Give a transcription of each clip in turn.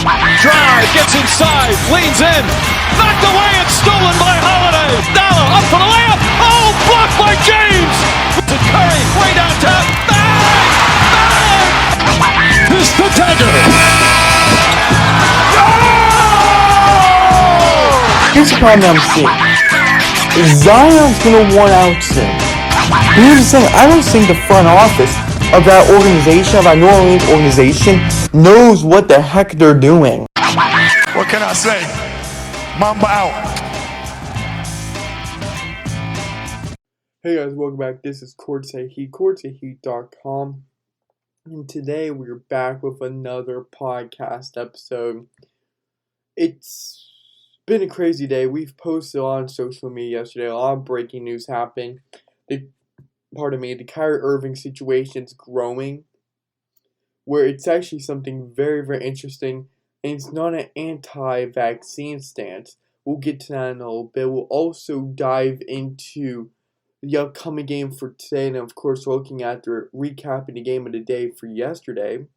Drive, gets inside, leans in, knocked away and stolen by Holiday. Dollar up for the layup. Oh, blocked by James. To Curry, way downtown. Bang! Bang! This the dagger. Here's the problem I'm seeing. Zion's gonna want out soon. Here's the thing, I don't think the front office of that organization, of that New Orleans organization, knows what the heck they're doing. What can I say? Mamba out. Hey guys, welcome back. This is CourtSideHeat, CourtSideHeat.com. And today we're back with another podcast episode. It's been a crazy day. We've posted on social media yesterday. A lot of breaking news happened. The Kyrie Irving situation's growing, where it's actually something very, very interesting, and it's not an anti-vaccine stance. We'll get to that in a little bit. We'll also dive into the upcoming game for today, and of course, looking at recapping the game of the day for yesterday,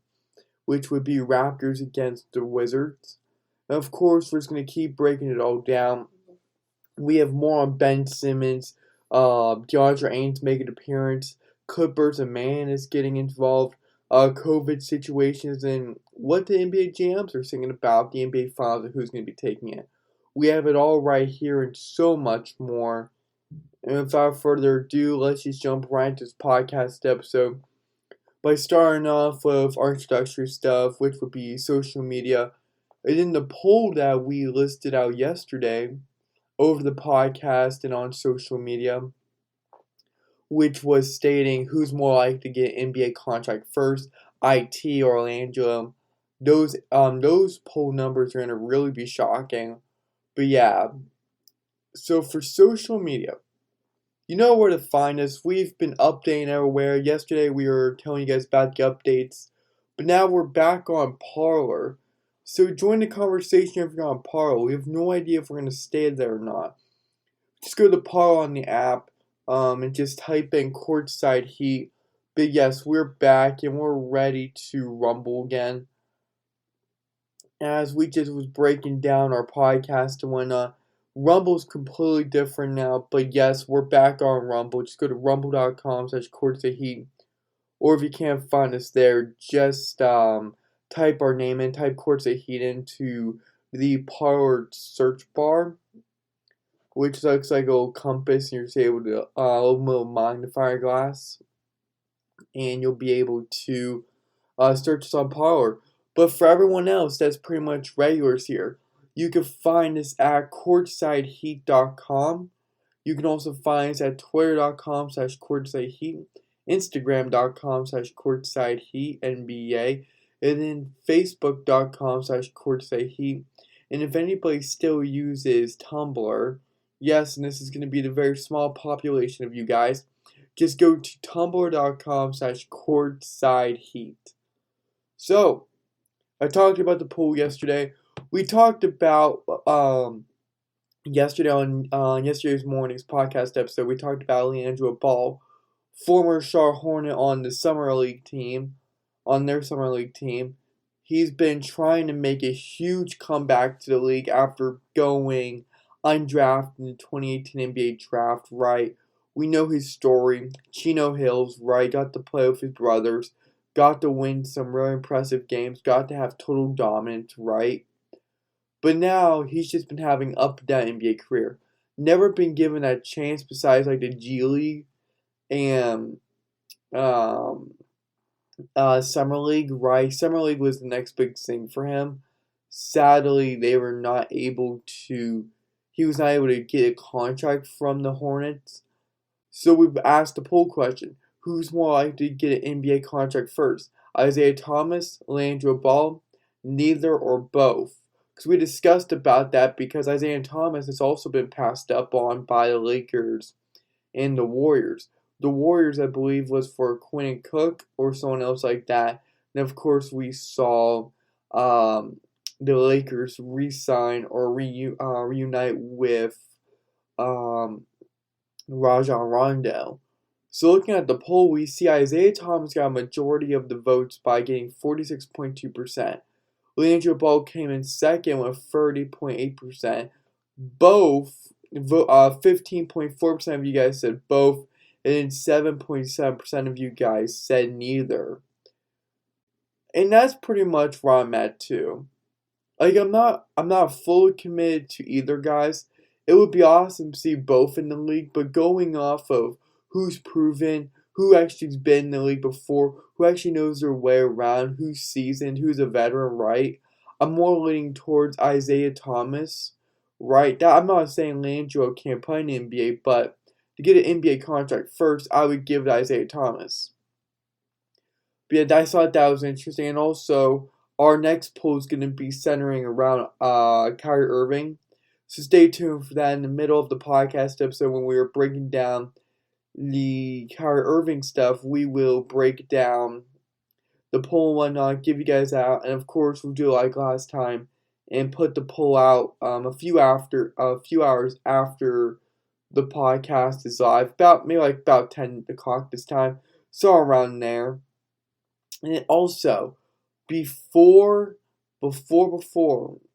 which would be Raptors against the Wizards. And of course, we're just going to keep breaking it all down. We have more on Ben Simmons. DeAndre Ayton's making an appearance. Clippers and Man is getting involved. COVID situations and what the NBA GMs are thinking about the NBA Finals and who's going to be taking it. We have it all right here and so much more. And without further ado, let's just jump right into this podcast episode by starting off with our introductory stuff, which would be social media. And in the poll that we listed out yesterday over the podcast and on social media, which was stating who's more likely to get an NBA contract first, IT or Orlando, those poll numbers are going to really be shocking. But yeah, so for social media, you know where to find us. We've been updating everywhere. Yesterday we were telling you guys about the updates, but now we're back on Parler. So join the conversation if you're on Parler. We have no idea if we're going to stay there or not. Just go to Parler on the app and just type in CourtSideHeat. But yes, we're back and we're ready to rumble again. As we just was breaking down our podcast and whatnot, Rumble's completely different now. But yes, we're back on Rumble. Just go to rumble.com/CourtSideHeat. Or if you can't find us there, just type our name in, type CourtSideHeat into the Parler search bar, which looks like a little compass, and you're just able to, a little magnifier glass, and you'll be able to search us on Parler. But for everyone else that's pretty much regulars here, you can find us at CourtSideHeat.com. You can also find us at Twitter.com/CourtSideHeat, Instagram.com/CourtSideHeat NBA, and then Facebook.com/CourtSideHeat. And if anybody still uses Tumblr, yes, and this is going to be the very small population of you guys, just go to tumblr.com/CourtSideHeat. So, I talked about the poll yesterday. We talked about, yesterday on yesterday's morning's podcast episode, we talked about Leandro Ball, former Charlotte Hornet on their Summer League team. He's been trying to make a huge comeback to the league after going undrafted in the 2018 NBA draft, right? We know his story. Chino Hills, right? Got to play with his brothers. Got to win some really impressive games. Got to have total dominance, right? But now he's just been having an up and down NBA career. Never been given that chance besides like the G League and Summer League, right? Summer League was the next big thing for him. Sadly, he was not able to get a contract from the Hornets. So we've asked the poll question, who's more likely to get an NBA contract first? Isaiah Thomas, Leandro Ball, neither or both? Because we discussed about that because Isaiah Thomas has also been passed up on by the Lakers and the Warriors. The Warriors, I believe, was for Quinn Cook or someone else like that. And of course, we saw the Lakers re-sign or reunite with Rajon Rondo. So looking at the poll, we see Isaiah Thomas got a majority of the votes by getting 46.2%, Leandro Ball came in second with 30.8%. Both, 15.4% of you guys said both, and 7.7% of you guys said neither. And that's pretty much where I'm at too. Like I'm not fully committed to either, guys. It would be awesome to see both in the league, but going off of who's proven, who actually's been in the league before, who actually knows their way around, who's seasoned, who's a veteran, right? I'm more leaning towards Isaiah Thomas, right? I'm not saying Leandro can't play in the NBA, but to get an NBA contract first, I would give it to Isaiah Thomas. But yeah, I thought that was interesting. And also, our next poll is going to be centering around Kyrie Irving. So stay tuned for that in the middle of the podcast episode when we were breaking down the Kyrie Irving stuff. We will break down the poll and whatnot, give you guys out. And of course, we'll do it like last time and put the poll out a few hours after the podcast is live. About 10 o'clock this time. So around there. And also, before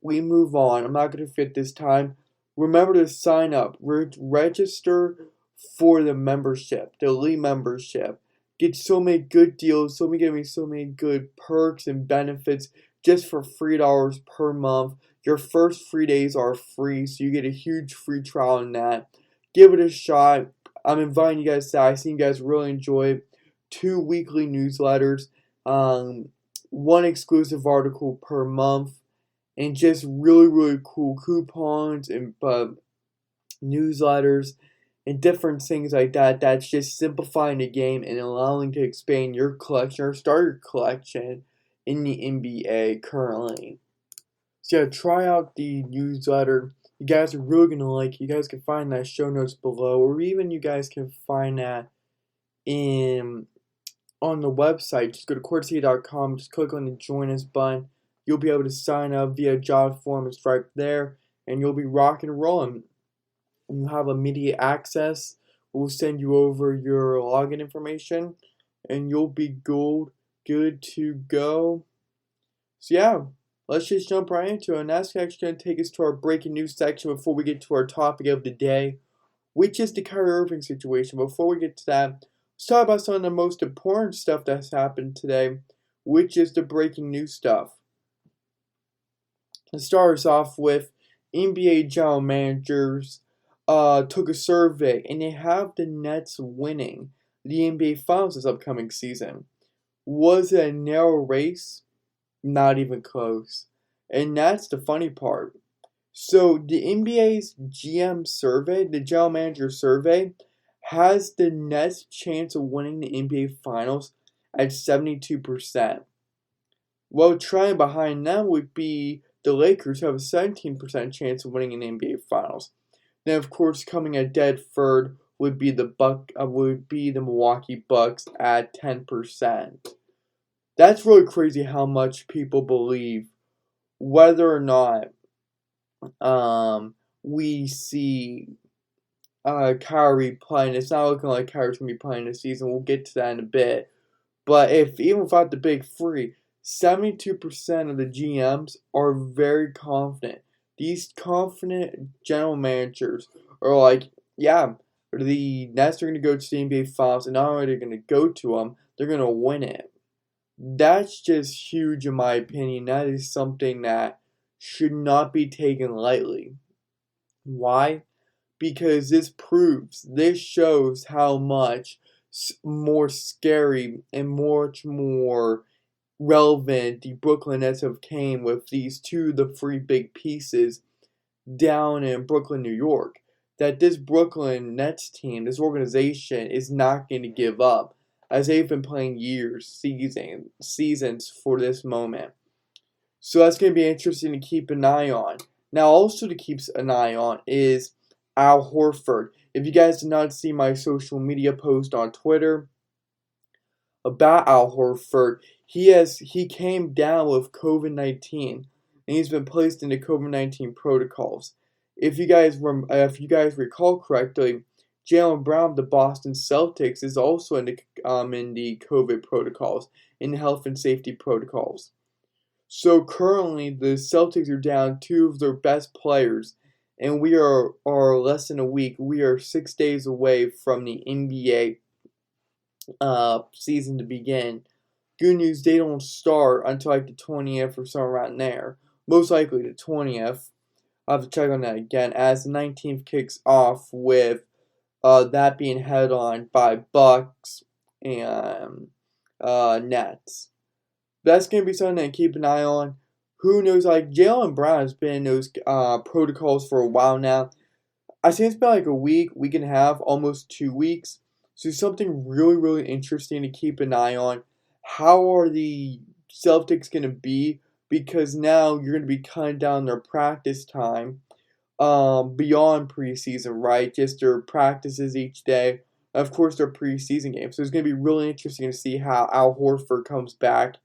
we move on, I'm not going to forget this time, remember to sign up, register for the membership, the elite membership. Get so many good deals, so many good perks and benefits just for $3 per month. Your first 3 days are free, so you get a huge free trial on that. Give it a shot. I'm inviting you guys to that. I see you guys really enjoy it. 2 weekly newsletters. One exclusive article per month, and just really cool coupons and newsletters and different things like that. That's just simplifying the game and allowing to expand your collection or start your collection in the NBA currently. So yeah, try out the newsletter. You guys are really gonna like it. You guys can find that show notes below, or even you guys can find that on the website. Just go to CourtSideHeat.com, just click on the Join Us button. You'll be able to sign up via job form. It's right there, and you'll be rocking and rolling. And you have immediate access. We'll send you over your login information, and you'll be good to go. So yeah, let's just jump right into it. And that's actually going to take us to our breaking news section before we get to our topic of the day, which is the Kyrie Irving situation. Before we get to that, let's talk about some of the most important stuff that's happened today, which is the breaking news stuff. Let's start us off with NBA general managers took a survey, and they have the Nets winning the NBA Finals this upcoming season. Was it a narrow race? Not even close. And that's the funny part. So the NBA's GM survey, the general manager survey, has the Nets' chance of winning the NBA Finals at 72%. Well, trying behind them would be the Lakers, who have a 17% chance of winning an NBA Finals. Then, of course, coming at dead third would be the Milwaukee Bucks at 10%. That's really crazy how much people believe whether or not we see Kyrie playing. It's not looking like Kyrie's going to be playing this season. We'll get to that in a bit. But even without the big three, 72% of the GMs are very confident. These confident general managers are like, yeah, the Nets are going to go to the NBA Finals, and not only are they going to go to them, they're going to win it. That's just huge in my opinion. That is something that should not be taken lightly. Why? Because this shows how much more scary and much more relevant the Brooklyn Nets have came with these the three big pieces down in Brooklyn, New York. That this Brooklyn Nets team, this organization, is not going to give up, as they've been playing seasons for this moment. So that's going to be interesting to keep an eye on. Now, also to keep an eye on is Al Horford. If you guys did not see my social media post on Twitter about Al Horford, he came down with COVID-19, and he's been placed into COVID-19 protocols. If you guys recall correctly, Jaylen Brown of the Boston Celtics is also in the COVID protocols, in the health and safety protocols. So currently, the Celtics are down two of their best players, and we are less than a week. We are 6 days away from the NBA season to begin. Good news, they don't start until like the 20th or somewhere around there. Most likely the 20th. I'll have to check on that again, as the 19th kicks off with that being headlined by Bucks and Nets. That's going to be something to keep an eye on. Who knows, like Jaylen Brown has been in those protocols for a while now. I think it's been like a week and a half, almost 2 weeks. So something really, really interesting to keep an eye on. How are the Celtics going to be? Because now you're going to be cutting down their practice time beyond preseason, right? Just their practices each day. Of course, their preseason games. So it's going to be really interesting to see how Al Horford comes back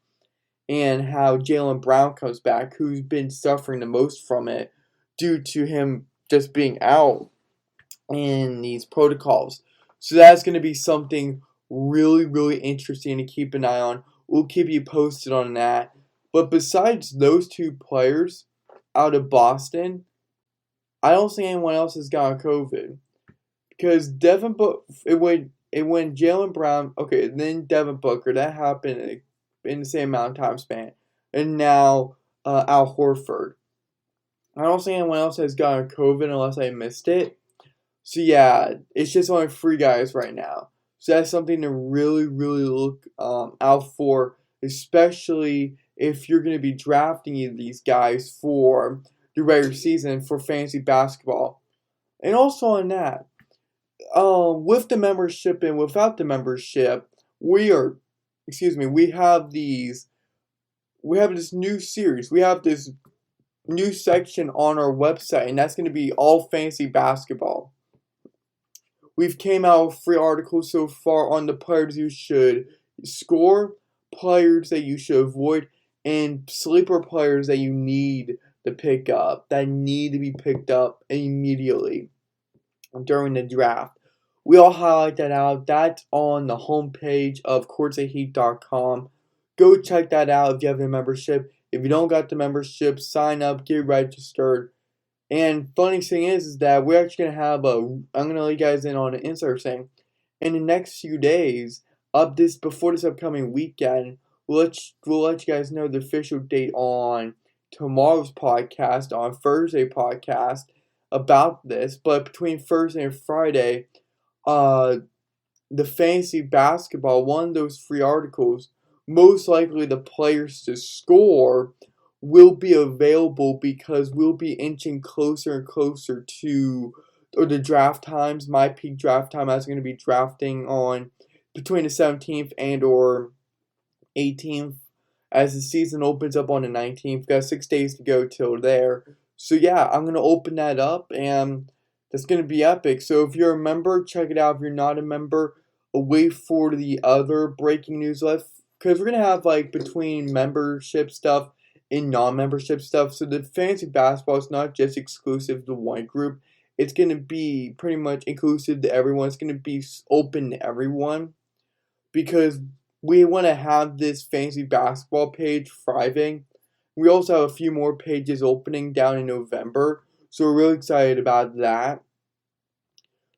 and how Jaylen Brown comes back, who's been suffering the most from it due to him just being out in these protocols. So that's going to be something really, really interesting to keep an eye on. We'll keep you posted on that. But besides those two players out of Boston, I don't think anyone else has gotten COVID. Because it went Jaylen Brown, okay, and then Devin Booker. That happened in the same amount of time span. And now Al Horford. I don't think anyone else has gotten COVID unless I missed it. So yeah, it's just only 3 guys right now. So that's something to really, really look out for, especially if you're going to be drafting either of these guys for the regular season for fantasy basketball. And also on that, with the membership and without the membership, we have this new series. We have this new section on our website, and that's going to be all fantasy basketball. We've came out with 3 articles so far on the players you should score, players that you should avoid, and sleeper players that you need to pick up, that need to be picked up immediately during the draft. We all highlight that out. That's on the homepage of CourtSideHeat.com. Go check that out if you have a membership. If you don't got the membership, sign up, get registered. And funny thing is that we're actually going to have I'm going to let you guys in on an insider thing. In the next few days, before this upcoming weekend, we'll let you guys know the official date on tomorrow's podcast, on Thursday podcast, about this. But between Thursday and Friday, the fantasy basketball, one of those 3 articles, most likely the players to score will be available because we'll be inching closer and closer to the draft times. My peak draft time, I was going to be drafting on between the 17th and or 18th as the season opens up on the 19th. Got 6 days to go till there. So yeah, I'm going to open that up, and that's going to be epic. So if you're a member, check it out. If you're not a member, wait for the other breaking news list, because we're going to have like between membership stuff and non-membership stuff. So the fantasy basketball is not just exclusive to one group. It's going to be pretty much inclusive to everyone. It's going to be open to everyone, because we want to have this fantasy basketball page thriving. We also have a few more pages opening down in November, so we're really excited about that.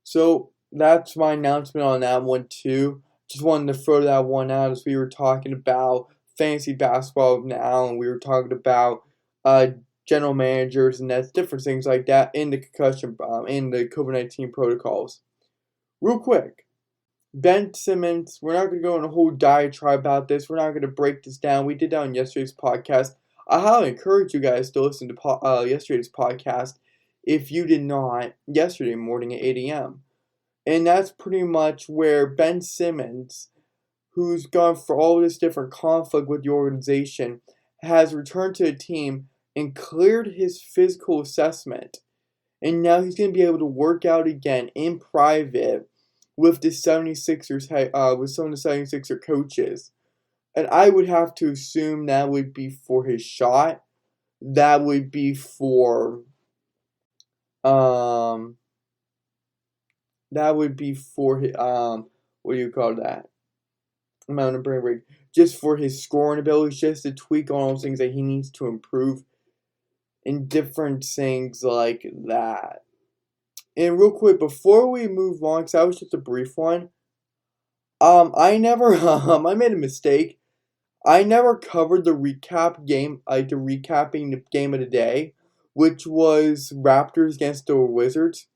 So that's my announcement on that one too. Just wanted to throw that one out as we were talking about fantasy basketball now, and we were talking about general managers and that's different things like that in the concussion in the COVID-19 protocols. Real quick, Ben Simmons, we're not going to go on a whole diatribe about this. We're not going to break this down. We did that on yesterday's podcast. I highly encourage you guys to listen to yesterday's podcast if you did not yesterday morning at 8 a.m. And that's pretty much where Ben Simmons, who's gone for all this different conflict with the organization, has returned to the team and cleared his physical assessment. And now he's going to be able to work out again in private with the 76ers, with some of the 76er coaches. And I would have to assume that would be for his shot. That would be for, what do you call that? I'm having a brain break. just for his scoring abilities, just to tweak on those things that he needs to improve, and different things like that. And real quick, before we move on, because that was just a brief one, I made a mistake. I never covered the recap game, like the recapping the game of the day, which was Raptors against the Wizards.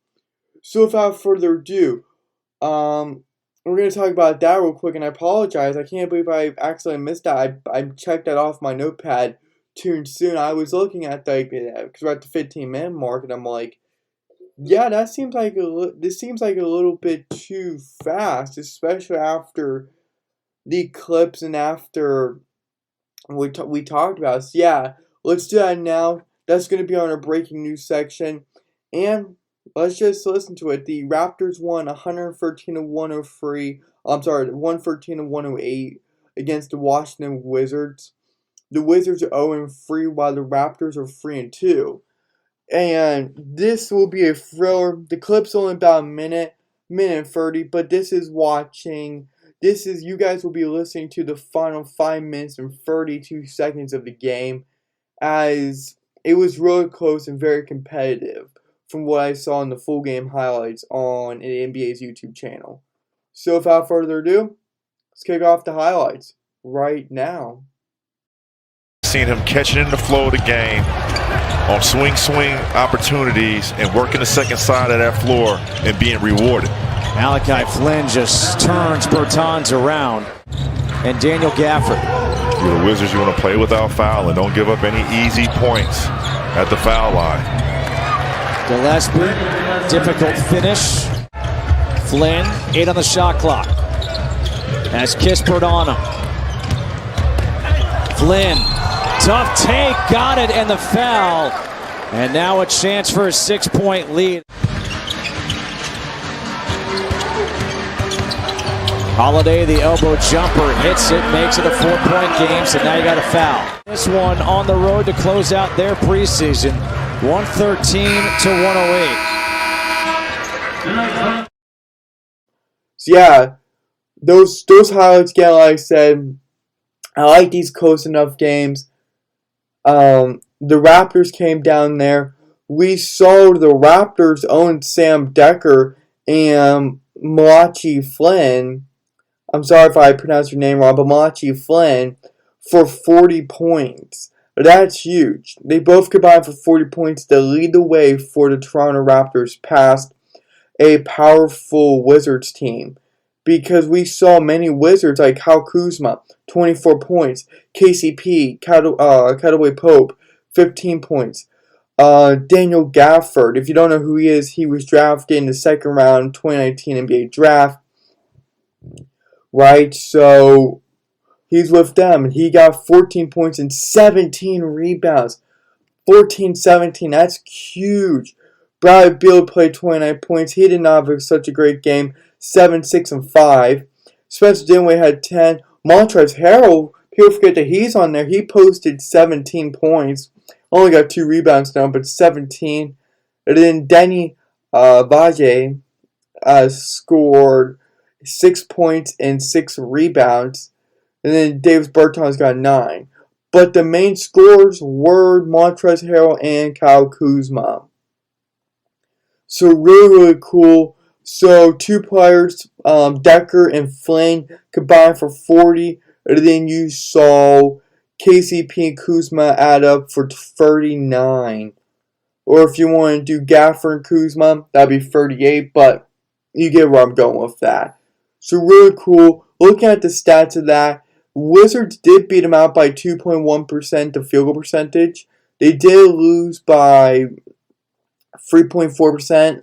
So without further ado, we're going to talk about that real quick, and I apologize. I can't believe I accidentally missed that. I checked that off my notepad too soon. I was looking at, like, because we're at the 15-minute mark, and I'm like, yeah, this seems like a little bit too fast, especially after the clips and after we talked about. So yeah, let's do that now. That's going to be on our breaking news section, and let's just listen to it. The Raptors won 113-103. I'm sorry, 113-108 against the Washington Wizards. The Wizards are 0-3, while the Raptors are 3-2. And this will be a thriller. The clip's only about a minute and 30, but you guys will be listening to the final 5 minutes and 32 seconds of the game, as it was really close and very competitive from what I saw in the full game highlights on the NBA's YouTube channel. So without further ado, let's kick off the highlights right now. Seeing him catching in the flow of the game on swing opportunities and working the second side of that floor and being rewarded. Malachi Flynn just turns Bertans around. And Daniel Gafford. If you're the Wizards, you want to play without foul and don't give up any easy points at the foul line. Gillespie, difficult finish. Flynn, 8 on the shot clock. Has Kispert on him. Flynn, tough take, got it, and the foul. And now a chance for a 6-point lead. Holiday, the elbow jumper, hits it, makes it a 4-point game, so now you got a foul. This one on the road to close out their preseason, 113-108. So yeah, those highlights again, like I said, I like these close enough games. The Raptors came down there. We saw the Raptors own Sam Decker and Malachi Flynn. I'm sorry if I pronounced your name wrong, but Malachi Flynn for 40 points. That's huge. They both combined for 40 points to lead the way for the Toronto Raptors past a powerful Wizards team. Because we saw many Wizards like Kyle Kuzma, 24 points. KCP, Callaway Pope, 15 points. Daniel Gafford, if you don't know who he is, he was drafted in the second round 2019 NBA draft. Right, so he's with them, and he got 14 points and 17 rebounds. 14-17, that's huge. Bradley Beal played 29 points. He did not have such a great game. 7, 6, and 5. Spencer Dinwiddie had 10. Montrezl Harrell, people forget that he's on there. He posted 17 points. Only got 2 rebounds now, but 17. And then Denny Vaje scored 6 points and 6 rebounds. And then Davis Bertans got 9. But the main scorers were Montrezl Harrell and Kyle Kuzma. So really cool. So 2 players, Decker and Flynn, combined for 40. And then you saw KCP and Kuzma add up for 39. Or if you want to do Gafford and Kuzma, that'd be 38. But you get where I'm going with that. So really cool. Looking at the stats of that, Wizards did beat them out by 2.1% the field goal percentage. They did lose by 3.4%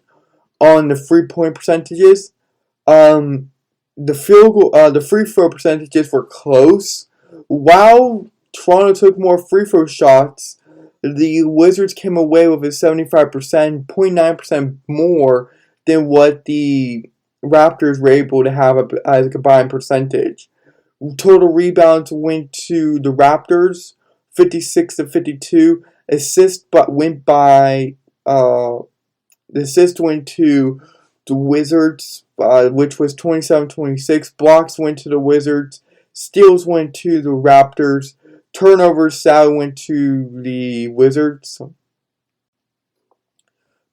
on the 3-point percentages. The free throw percentages were close. While Toronto took more free throw shots, the Wizards came away with a 75%, 0.9% more than what the Raptors were able to have as a combined percentage. Total rebounds went to the Raptors, 56-52. The assist went to the Wizards, which was 27-26. Blocks went to the Wizards, Steals went to the Raptors. Turnovers salary went to the Wizards.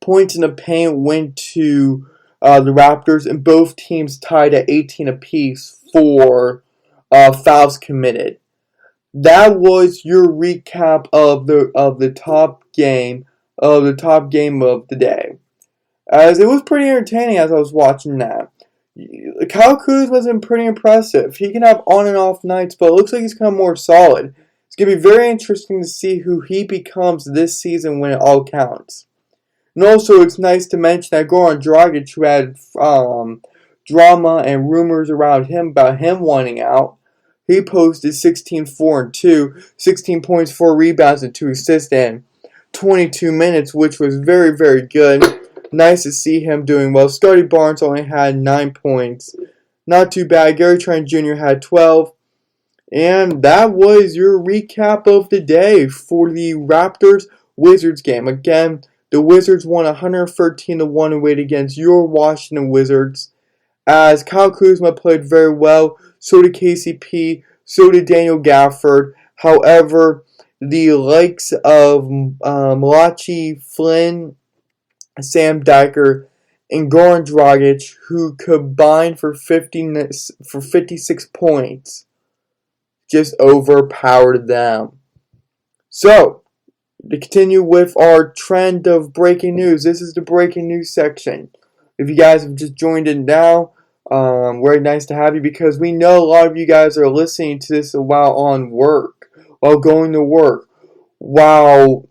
Points in the paint went to the Raptors, and both teams tied at 18 apiece for fouls committed. That was your recap of the top game of the day. As it was pretty entertaining as I was watching that. Kyle Kuzma was pretty impressive. He can have on and off nights, but it looks like he's become more solid. It's going to be very interesting to see who he becomes this season when it all counts. And also, it's nice to mention that Goran Dragic, who had drama and rumors around him about him wanting out, he posted 16-4-2, 16 points, 4 rebounds, and 2 assists in 22 minutes, which was very, very good. Nice to see him doing well. Scotty Barnes only had 9 points. Not too bad. Gary Trent Jr. had 12. And that was your recap of the day for the Raptors-Wizards game. Again, the Wizards won 113-1 away against your Washington Wizards. As Kyle Kuzma played very well, so did KCP, so did Daniel Gafford. However, the likes of Malachi Flynn, Sam Dyker, and Goran Dragic, who combined for 56 points, just overpowered them. So, to continue with our trend of breaking news, this is the breaking news section. If you guys have just joined in now, very nice to have you, because we know a lot of you guys are listening to this while on work, while going to work, while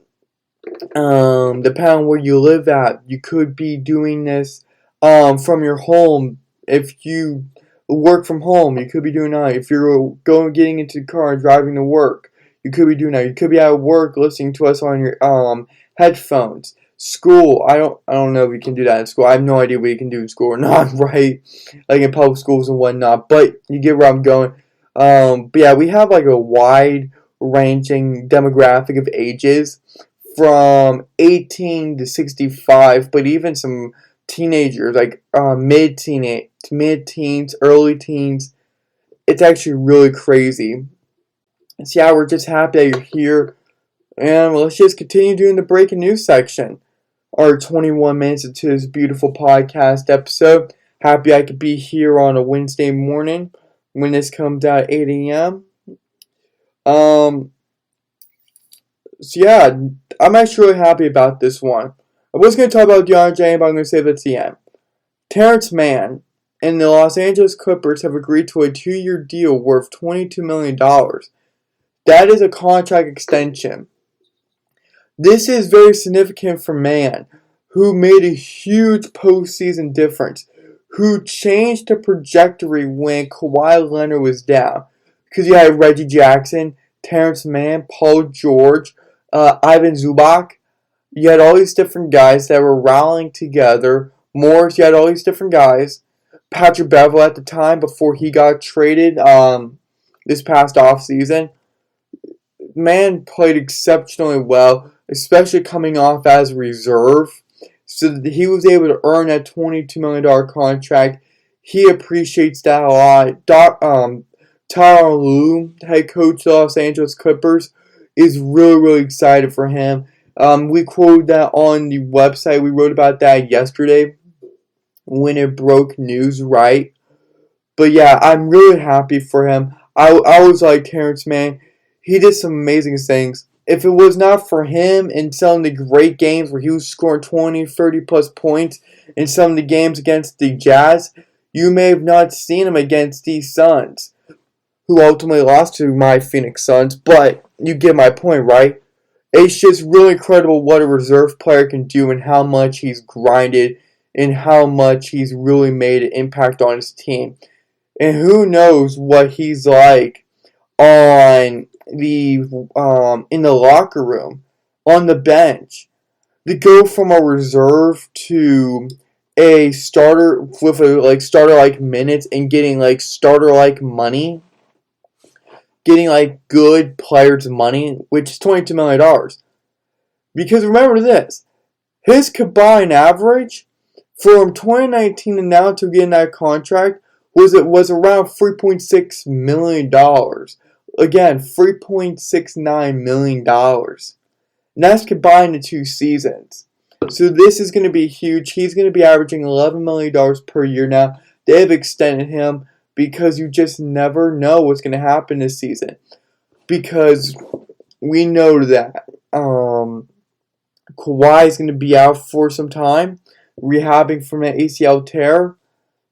depending on where you live at, you could be doing this from your home. If you work from home, you could be doing that. If you're getting into the car and driving to work, you could be doing that. You could be at work listening to us on your headphones. School, I don't know if you can do that in school. I have no idea what you can do in school or not, right? Like in public schools and whatnot. But you get where I'm going. But yeah, we have like a wide ranging demographic of ages from 18 to 65, but even some teenagers, like mid-teens, early teens. It's actually really crazy. So yeah, we're just happy that you're here. And let's just continue doing the breaking news section. Our 21 minutes into this beautiful podcast episode. Happy I could be here on a Wednesday morning when this comes out at 8 a.m. So yeah, I'm actually really happy about this one. I was going to talk about DeAndre Ayton, but I'm going to save it to the end. Terrence Mann and the Los Angeles Clippers have agreed to a 2-year deal worth $22 million. That is a contract extension. This is very significant for Mann, who made a huge postseason difference, who changed the trajectory when Kawhi Leonard was down. Because you had Reggie Jackson, Terrence Mann, Paul George, Ivan Zubac. You had all these different guys that were rallying together. Morris, you had all these different guys. Patrick Beverley at the time, before he got traded this past offseason. Mann played exceptionally well, especially coming off as a reserve. So that he was able to earn that $22 million contract. He appreciates that a lot. Tyronn Lue, head coach of the Los Angeles Clippers, is really, really excited for him. We quoted that on the website. We wrote about that yesterday when it broke news, right? But yeah, I'm really happy for him. I was like Terrence Mann. He did some amazing things. If it was not for him in some of the great games where he was scoring 20, 30 plus points in some of the games against the Jazz, you may have not seen him against the Suns, who ultimately lost to my Phoenix Suns. But you get my point, right? It's just really incredible what a reserve player can do and how much he's grinded and how much he's really made an impact on his team. And who knows what he's like on in the locker room, on the bench. To go from a reserve to a starter with starter-like minutes and getting starter-like money, getting good players' money, which is $22 million. Because remember this, his combined average from 2019 and now to getting that contract was around $3.6 million. Again, $3.69 million. And that's combined in 2 seasons. So this is going to be huge. He's going to be averaging $11 million per year now. They've extended him because you just never know what's going to happen this season. Because we know that Kawhi is going to be out for some time, rehabbing from an ACL tear.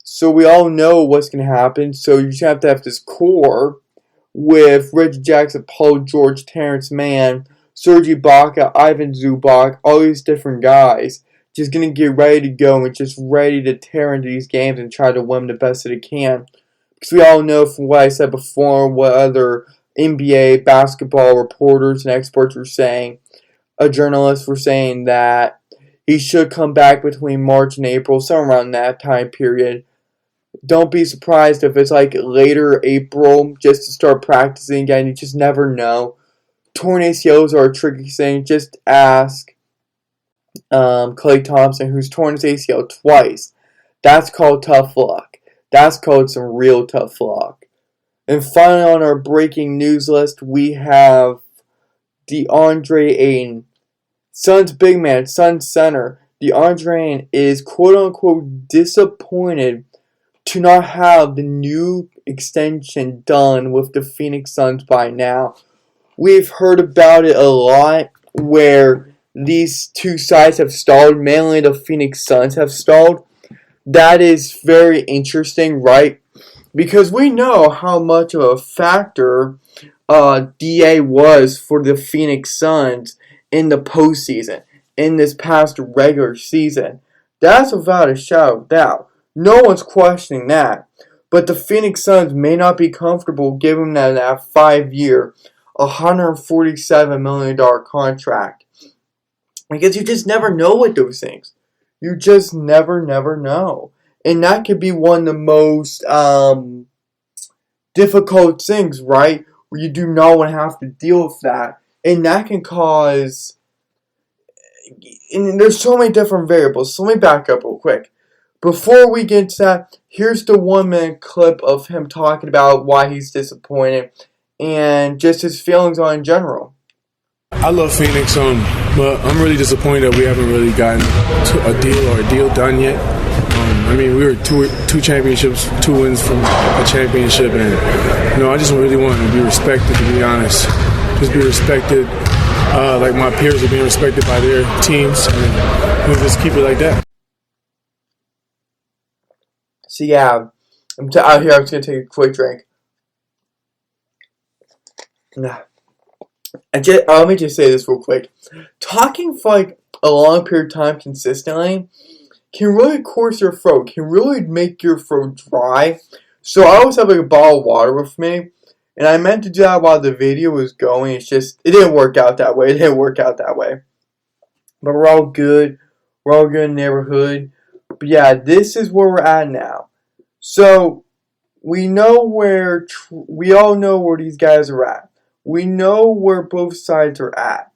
So we all know what's going to happen. So you just have to have this core with Reggie Jackson, Paul George, Terrence Mann, Serge Ibaka, Ivan Zubac, all these different guys, just going to get ready to go and just ready to tear into these games and try to win the best that they can. Because we all know from what I said before, what other NBA basketball reporters and experts were saying, journalists were saying that he should come back between March and April, somewhere around that time period. Don't be surprised if it's like later April just to start practicing again. You just never know. Torn ACLs are a tricky thing. Just ask Klay Thompson, who's torn his ACL twice. That's called tough luck. That's called some real tough luck. And finally, on our breaking news list, we have DeAndre Ayton. Suns big man, Suns center. DeAndre Ayton is quote-unquote disappointed to not have the new extension done with the Phoenix Suns by now. We've heard about it a lot where these two sides have stalled, mainly the Phoenix Suns have stalled. That is very interesting, right? Because we know how much of a factor DA was for the Phoenix Suns in the postseason, in this past regular season. That's without a shadow of doubt. No one's questioning that. But the Phoenix Suns may not be comfortable giving them that 5-year, $147 million contract. Because you just never know with those things. You just never know. And that could be one of the most difficult things, right? Where you do not want to have to deal with that. And that can cause... And there's so many different variables. So let me back up real quick. Before we get to that, here's the 1-minute clip of him talking about why he's disappointed and just his feelings on in general. I love Phoenix, but I'm really disappointed that we haven't really gotten a deal done yet. I mean, we were two championships, 2 wins from a championship, and I just really want to be respected, to be honest. Just be respected, like my peers are being respected by their teams, and we'll just keep it like that. So yeah, out here. I'm just gonna take a quick drink. Let me just say this real quick. Talking for like a long period of time consistently can really coarse your throat. Can really make your throat dry. So I always have like a bottle of water with me, and I meant to do that while the video was going. It didn't work out that way. But we're all good. We're all good in the neighborhood. But yeah, this is where we're at now. So we all know where these guys are at. We know where both sides are at.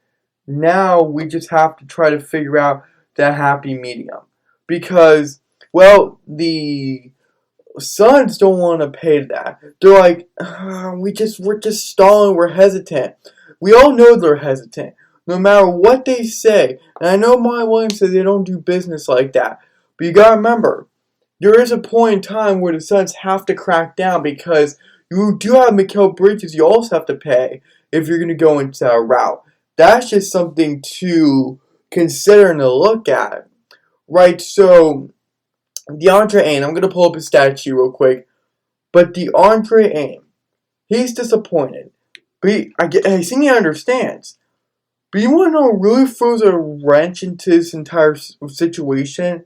Now we just have to try to figure out that happy medium. Because, well, the Suns don't want to pay that. They're like, we're just stalling, we're hesitant. We all know they're hesitant. No matter what they say. And I know Monty Williams says they don't do business like that. But you gotta remember, there is a point in time where the Suns have to crack down because you do have Mikal Bridges you also have to pay if you're going to go into that route. That's just something to consider and to look at. Right, so DeAndre Ayton, I'm going to pull up his stat sheet real quick. But DeAndre Ayton, he's disappointed. But I think he understands. But you want to know what really throws a wrench into this entire situation?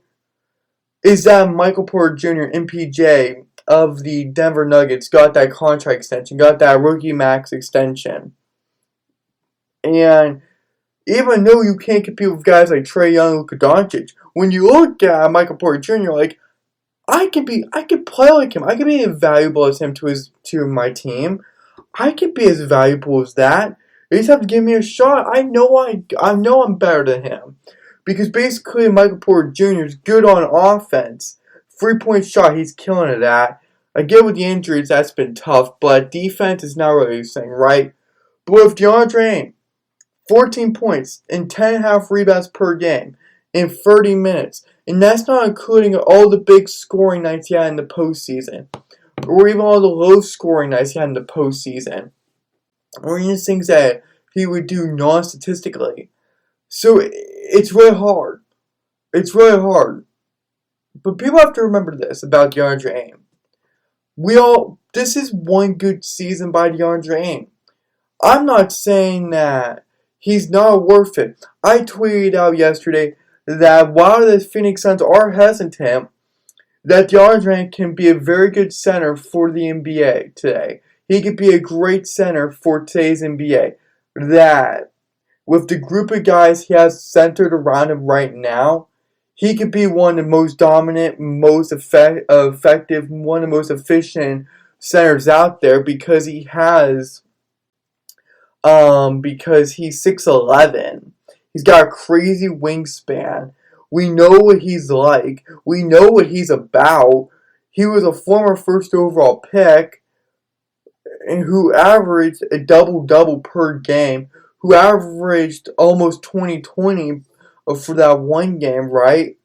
Is that Michael Porter Jr., MPJ, of the Denver Nuggets, got that contract extension, got that rookie max extension. And even though you can't compete with guys like Trae Young, Luka Doncic, when you look at Michael Porter Jr., you're like, I could play like him. I could be as valuable as him to my team. I could be as valuable as that. You just have to give me a shot. I know I'm better than him. Because basically Michael Porter Jr. is good on offense. 3-point shot, he's killing it at. I get with the injuries, that's been tough, but defense is not really the thing, right? But with DeAndre Ayton, 14 points and 10.5 rebounds per game in 30 minutes, and that's not including all the big scoring nights he had in the postseason, or even all the low scoring nights he had in the postseason, or even things that he would do non-statistically. So it's really hard. It's really hard. But people have to remember this about DeAndre Ayton. This is one good season by DeAndre Ayton. I'm not saying that he's not worth it. I tweeted out yesterday that while the Phoenix Suns are hesitant, that DeAndre Ayton can be a very good center for the NBA today. He could be a great center for today's NBA. That, with the group of guys he has centered around him right now, he could be one of the most dominant, most effective, one of the most efficient centers out there because he's 6'11". He's got a crazy wingspan. We know what he's like. We know what he's about. He was a former first overall pick and who averaged a double-double per game, who averaged almost 20-20 for that one game, right?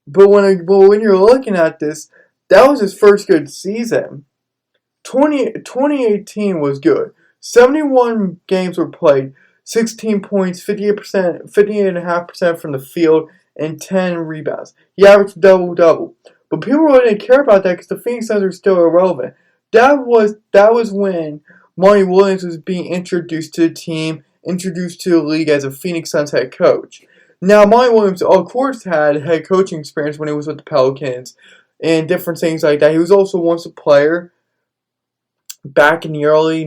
But when you're looking at this, that was his first good season. 2018 was good. 71 games were played, 16 points, 58.5% from the field, and 10 rebounds. He averaged double-double. But people really didn't care about that because the Phoenix Suns are still irrelevant. That was when Monty Williams was being introduced to the team, introduced to the league as a Phoenix Suns head coach. Now, Monty Williams, of course, had head coaching experience when he was with the Pelicans and different things like that. He was also once a player back in the early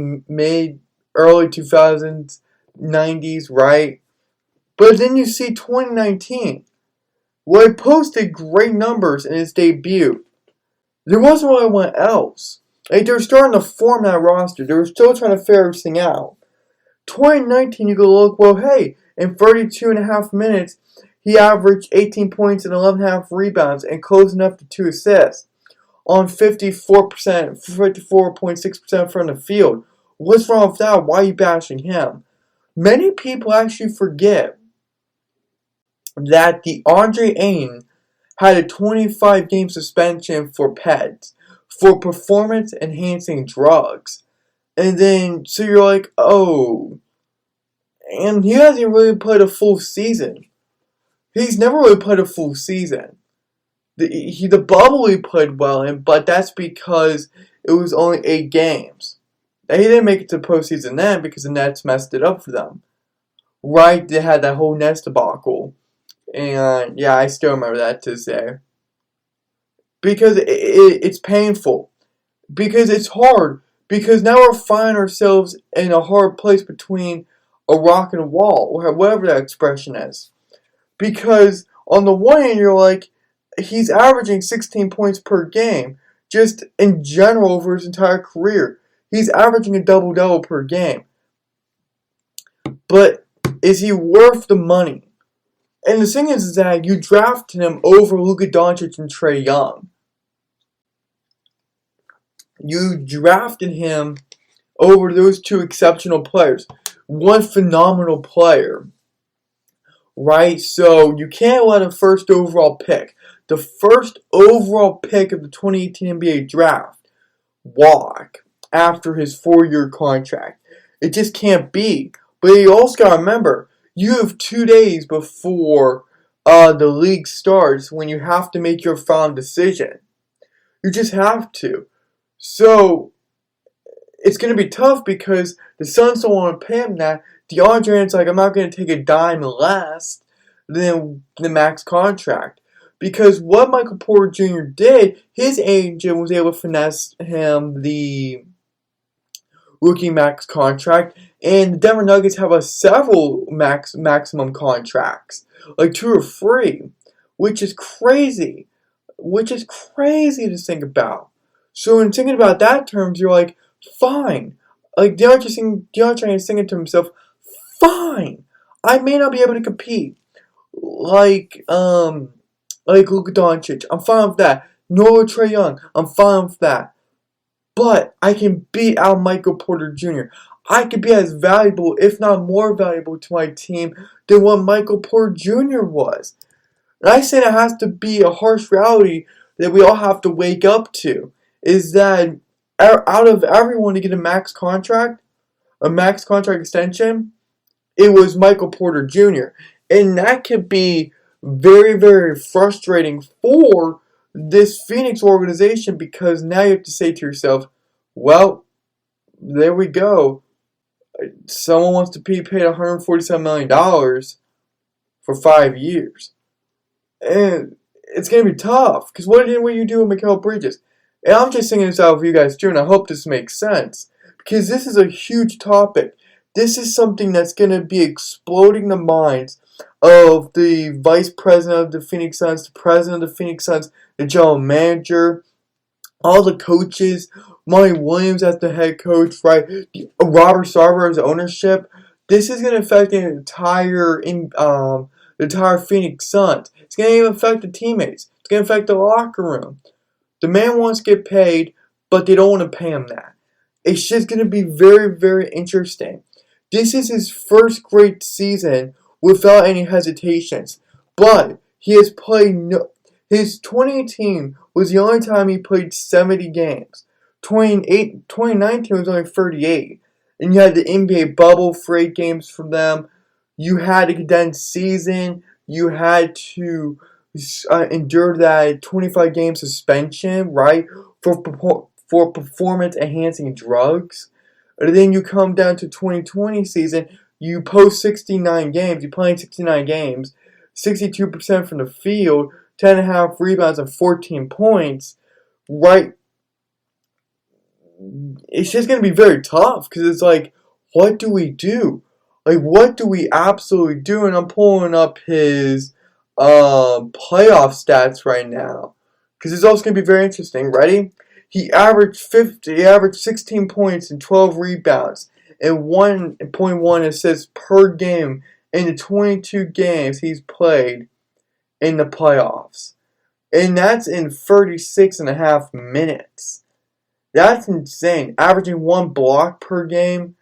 2000s, 90s, right? But then you see 2019, where he posted great numbers in his debut. There wasn't really anyone else. Like, they were starting to form that roster. They were still trying to figure everything out. 2019, you could look, well, hey, in 32.5 minutes, he averaged 18 points and 11.5 rebounds and close enough to 2 assists on 54.6% from the field. What's wrong with that? Why are you bashing him? Many people actually forget that DeAndre Ayton had a 25-game suspension for PEDs, for performance-enhancing drugs. And then, so you're like, oh, and he hasn't really played a full season. He's never really played a full season. The bubble he played well in, but that's because it was only 8 games. Now, he didn't make it to the postseason then because the Nets messed it up for them. Right, they had that whole Nets debacle. And yeah, I still remember that to this day. Because it's painful. Because it's hard. Because now we're finding ourselves in a hard place between a rock and a wall, or whatever that expression is. Because on the one hand, you're like, he's averaging 16 points per game, just in general over his entire career. He's averaging a double-double per game. But is he worth the money? And the thing is that you drafted him over Luka Doncic and Trae Young. You drafted him over those two exceptional players. One phenomenal player. Right? So you can't let a first overall pick, the first overall pick of the 2018 NBA draft, walk after his 4-year contract. It just can't be. But you also got to remember, you have 2 days before the league starts when you have to make your final decision. You just have to. So it's going to be tough because the Suns don't want to pay him that. DeAndre Ayton's like, I'm not going to take a dime less than the max contract. Because what Michael Porter Jr. did, his agent was able to finesse him the rookie max contract. And the Denver Nuggets have several maximum contracts. Like 2 or 3. Which is crazy. Which is crazy to think about. So in thinking about that terms, you're like, fine. Like DeAndre is thinking to himself, fine. I may not be able to compete like Luka Doncic. I'm fine with that. Nor Trae Young. I'm fine with that. but I can beat out Michael Porter Jr. I could be as valuable, if not more valuable, to my team than what Michael Porter Jr. was. And I say that has to be a harsh reality that we all have to wake up to, is that out of everyone to get a max contract extension, it was Michael Porter Jr. And that could be very, very frustrating for this Phoenix organization, because now you have to say to yourself, well, there we go. Someone wants to be paid $147 million for 5 years. And it's going to be tough, because what do you do with Mikal Bridges? And I'm just singing this out for you guys too, and I hope this makes sense, because this is a huge topic. This is something that's going to be exploding the minds of the vice president of the Phoenix Suns, the president of the Phoenix Suns, the general manager, all the coaches, Monty Williams as the head coach, right? Robert Sarver as ownership. This is going to affect the entire Phoenix Suns. It's going to even affect the teammates. It's going to affect the locker room. The man wants to get paid, but they don't want to pay him that. It's just going to be very, very interesting. This is his first great season without any hesitations. But he has played his 2018 was the only time he played 70 games. 2019 was only 38. And you had the NBA bubble for 8 games for them. You had a condensed season. You had to endure that 25-game suspension, right, for performance-enhancing drugs. And then you come down to 2020 season, you post 69 games, you play 69 games, 62% from the field, 10.5 rebounds and 14 points, right? It's just going to be very tough, because it's like, what do we do? Like, what do we absolutely do? And I'm pulling up his playoff stats right now, because it's also going to be very interesting. Ready? He averaged 16 points and 12 rebounds and 1.1 assists per game in the 22 games he's played in the playoffs. And that's in 36.5 minutes. That's insane. Averaging 1 block per game.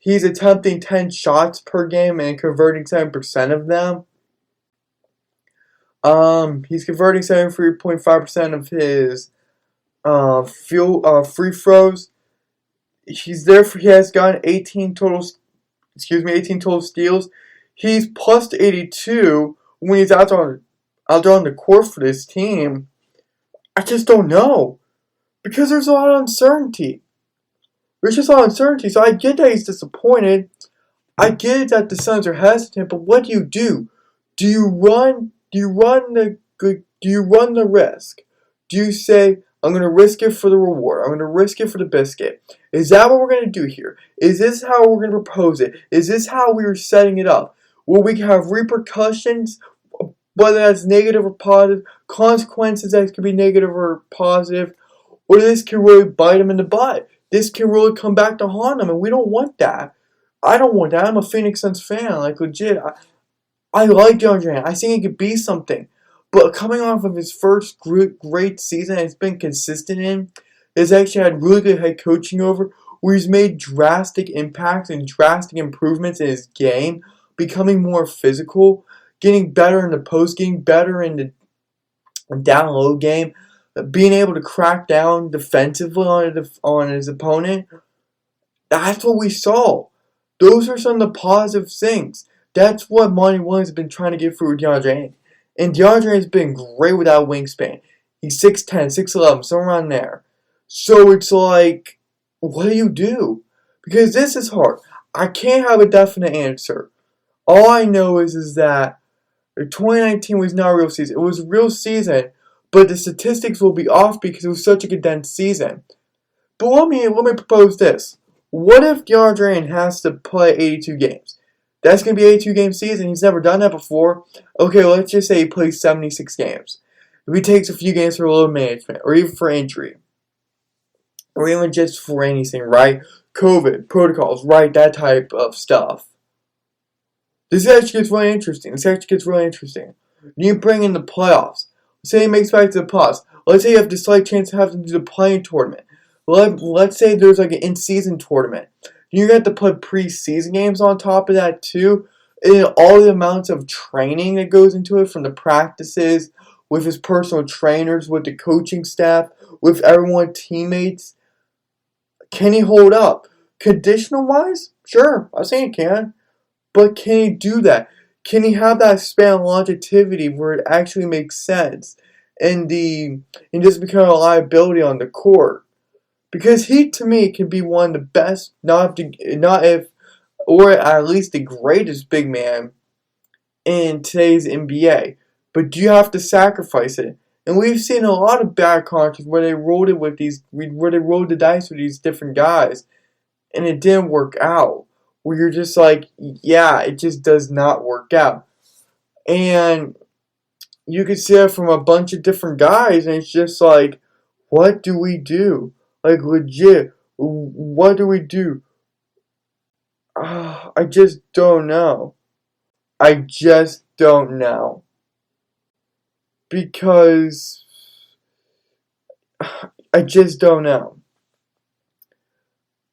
He's attempting 10 shots per game and converting 7% of them. He's converting 73.5% of his free throws. He has gotten 18 total steals. He's plus 82 when he's out there on the court for this team. I just don't know, because there's a lot of uncertainty. So I get that he's disappointed. I get it that the Suns are hesitant, but what do? Do you run the risk? Do you say, I'm going to risk it for the reward, I'm going to risk it for the biscuit? Is that what we're going to do here? Is this how we're going to propose it? Is this how we are setting it up? Will we have repercussions, whether that's negative or positive, consequences that could be negative or positive, or this can really bite them in the butt? This can really come back to haunt them, and we don't want that. I don't want that. I'm a Phoenix Suns fan, like legit. I like DeAndre Ayton. I think he could be something. But coming off of his first great season, it's been consistent in, has actually had really good head coaching over, where he's made drastic impacts and drastic improvements in his game, becoming more physical, getting better in the post, getting better in the down low game, being able to crack down defensively on his opponent. That's what we saw. Those are some of the positive things. That's what Monty Williams has been trying to get through with DeAndre Ayton. And DeAndre has been great without wingspan. He's 6'10", 6'11", somewhere around there. So it's like, what do? Because this is hard. I can't have a definite answer. All I know is that 2019 was not a real season. It was a real season, but the statistics will be off because it was such a condensed season. But let me propose this. What if DeAndre Ayton has to play 82 games? That's going to be an 82-game season. He's never done that before. Okay, let's just say he plays 76 games. If he takes a few games for a little management, or even for injury, or even just for anything, right? COVID, protocols, right? That type of stuff. This actually gets really interesting. You bring in the playoffs. Say he makes it back to the playoffs. Let's say you have the slight chance to have to do the playing tournament. let's say there's like an in-season tournament. You're going to have to put preseason games on top of that too. And all the amounts of training that goes into it, from the practices, with his personal trainers, with the coaching staff, with everyone, teammates. Can he hold up? Conditional-wise? Sure, I say he can. But can he do that? Can he have that span of longevity where it actually makes sense and just become a liability on the court? Because he, to me, can be one of the best, or at least the greatest big man in today's NBA. But do you have to sacrifice it? And we've seen a lot of bad contracts where they rolled the dice with these different guys, and it didn't work out. Where you're just like, yeah, it just does not work out. And you can see that from a bunch of different guys, and it's just like, what do we do? Like, legit, what do we do? I just don't know. I just don't know. Because I just don't know.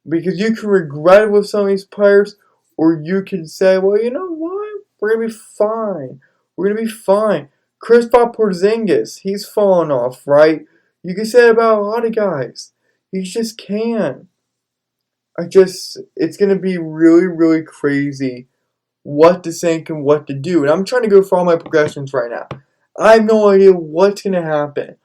Because you can regret it with some of these players, or you can say, well, you know what? We're going to be fine. We're going to be fine. Kristaps Porzingis, he's fallen off, right? You can say it about a lot of guys. You just can. It's going to be really, really crazy what to think and what to do. And I'm trying to go through all my progressions right now. I have no idea what's going to happen.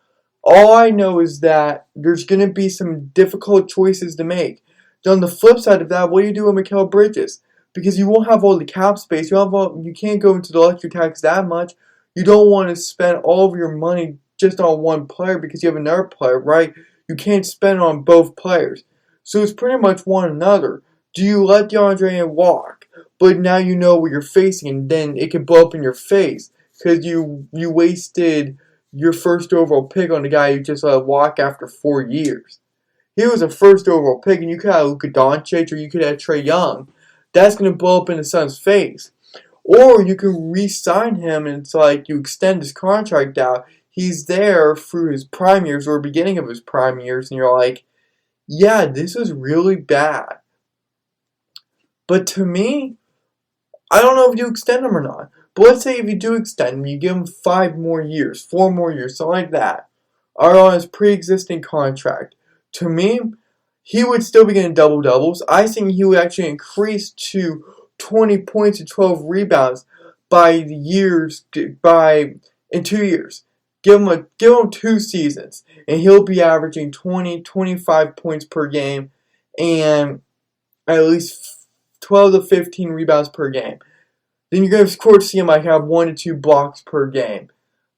All I know is that there's going to be some difficult choices to make. On the flip side of that, what do you do with Mikal Bridges? Because you won't have all the cap space. You can't go into the luxury tax that much. You don't want to spend all of your money just on one player because you have another player, right? You can't spend on both players. So it's pretty much one another. Do you let DeAndre Ayton walk? But now you know what you're facing, and then it can blow up in your face because you wasted your first overall pick on the guy you just let walk after 4 years. He was a first overall pick, and you could have Luka Doncic or you could have Trae Young. That's going to blow up in the Suns' face. Or you can re-sign him, and it's like you extend his contract out. He's there through his prime years or beginning of his prime years, and you're like, yeah, this is really bad. But to me, I don't know if you extend him or not. But let's say if you do extend him, you give him 5 more years, 4 more years, something like that, are on his pre-existing contract. To me, he would still be getting double-doubles. I think he would actually increase to 20 points and 12 rebounds in 2 years. Give him 2 seasons, and he'll be averaging 20, 25 points per game and at least 12 to 15 rebounds per game. Then you're going to, of course, see him like have 1 to 2 blocks per game.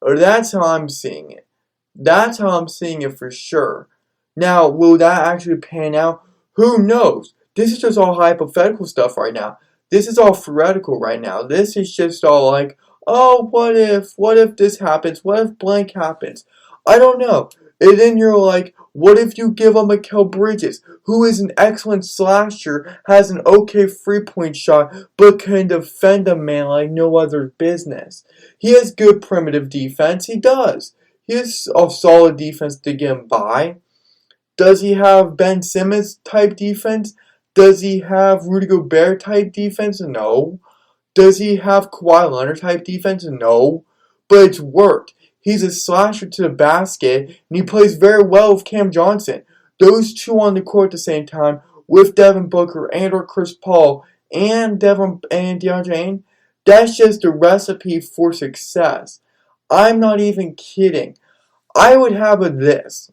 Or that's how I'm seeing it. That's how I'm seeing it for sure. Now, will that actually pan out? Who knows? This is just all hypothetical stuff right now. This is all theoretical right now. This is just all like, oh, what if this happens? What if blank happens? I don't know. And then you're like, what if you give him Mikal Bridges, who is an excellent slasher, has an okay 3-point shot, but can defend a man like no other business? He has good primitive defense. He does. He has a solid defense to get him by. Does he have Ben Simmons type defense? Does he have Rudy Gobert type defense? No. Does he have Kawhi Leonard type defense? No. But it's worked. He's a slasher to the basket, and he plays very well with Cam Johnson. Those two on the court at the same time, with Devin Booker and or Chris Paul and DeAndre Ayton, that's just a recipe for success. I'm not even kidding. I would have this.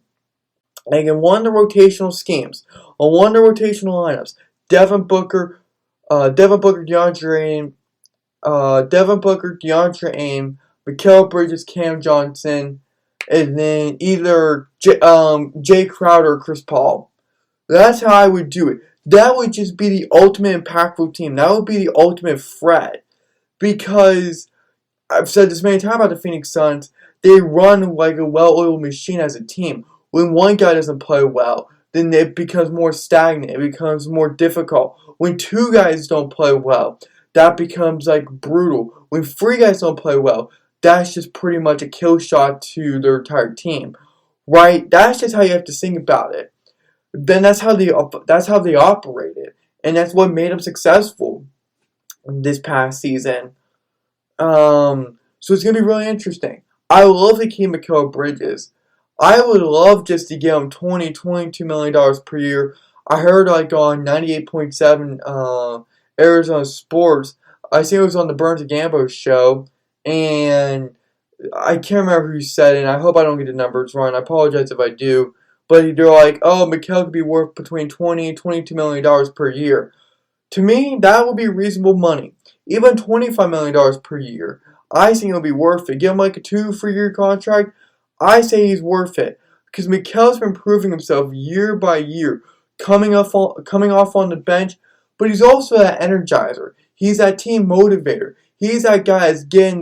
Like in one of the rotational schemes, on one of the rotational lineups, Devin Booker, DeAndre Ayton, Mikal Bridges, Cam Johnson, and then either Jay Crowder or Chris Paul. That's how I would do it. That would just be the ultimate impactful team. That would be the ultimate threat. Because I've said this many times about the Phoenix Suns, they run like a well-oiled machine as a team. When one guy doesn't play well, then it becomes more stagnant. It becomes more difficult. When 2 guys don't play well, that becomes like brutal. When 3 guys don't play well, that's just pretty much a kill shot to their entire team. Right? That's just how you have to think about it. then that's how they operated, and that's what made them successful this past season. So it's gonna be really interesting. I love to keep Mikal Bridges. I would love just to give him $22 million per year. I heard like on 98.7 Arizona Sports. I think it was on the Burns and Gambo show, and I can't remember who said it, and I hope I don't get the numbers wrong. I apologize if I do. But they're like, oh, Mikal could be worth between $20 and $22 million per year. To me, that would be reasonable money. Even $25 million per year. I think it would be worth it. Give him like a 2-3 year contract. I say he's worth it. Because Mikal's been proving himself year by year. Coming off on the bench. But he's also that energizer. He's that team motivator. He's that guy that's getting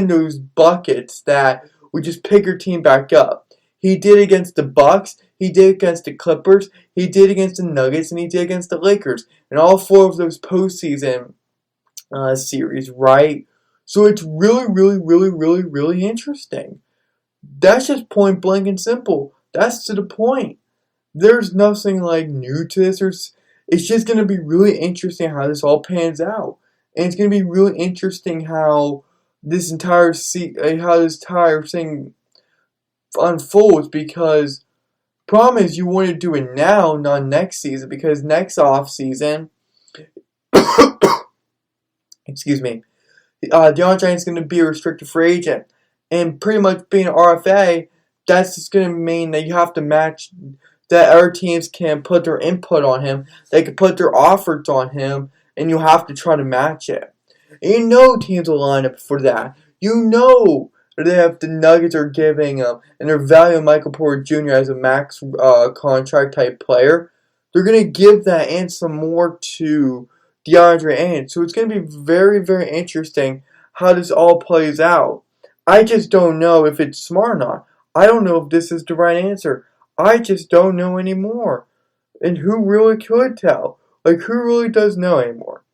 those buckets that would just pick your team back up. He did against the Bucks. He did against the Clippers. He did against the Nuggets, and he did against the Lakers. And all 4 of those postseason series, right? So it's really, really, really, really, really interesting. That's just point blank and simple. That's to the point. There's nothing like new to this. It's just going to be really interesting how this all pans out. And it's going to be really interesting how this entire thing unfolds, because problem is you want to do it now, not next season, because next off season, excuse me, DeAndre Ayton is going to be a restricted free agent, and pretty much being an RFA, that's just going to mean that you have to match, that other teams can put their input on him, they can put their offers on him, and you have to try to match it. And you know teams will line up for that. You know they have the Nuggets are giving him, and they're valuing Michael Porter Jr. as a max contract type player. They're going to give that and some more to DeAndre Ayton. So it's going to be very, very interesting how this all plays out. I just don't know if it's smart or not. I don't know if this is the right answer. I just don't know anymore. And who really could tell? Like, who really does know anymore?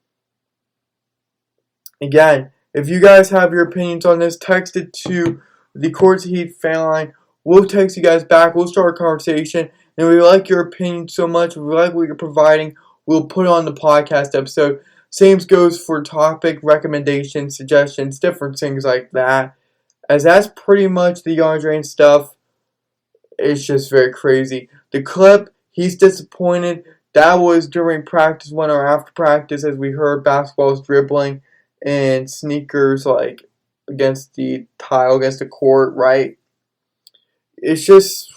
Again, if you guys have your opinions on this, text it to the CourtSideHeat fan line. We'll text you guys back. We'll start a conversation. And we like your opinion so much. We like what you're providing. We'll put it on the podcast episode. Same goes for topic, recommendations, suggestions, different things like that. As that's pretty much the DeAndre stuff. It's just very crazy. The clip, he's disappointed. That was during practice, 1 hour after practice, as we heard basketballs dribbling and sneakers like against the tile, against the court, right? It's just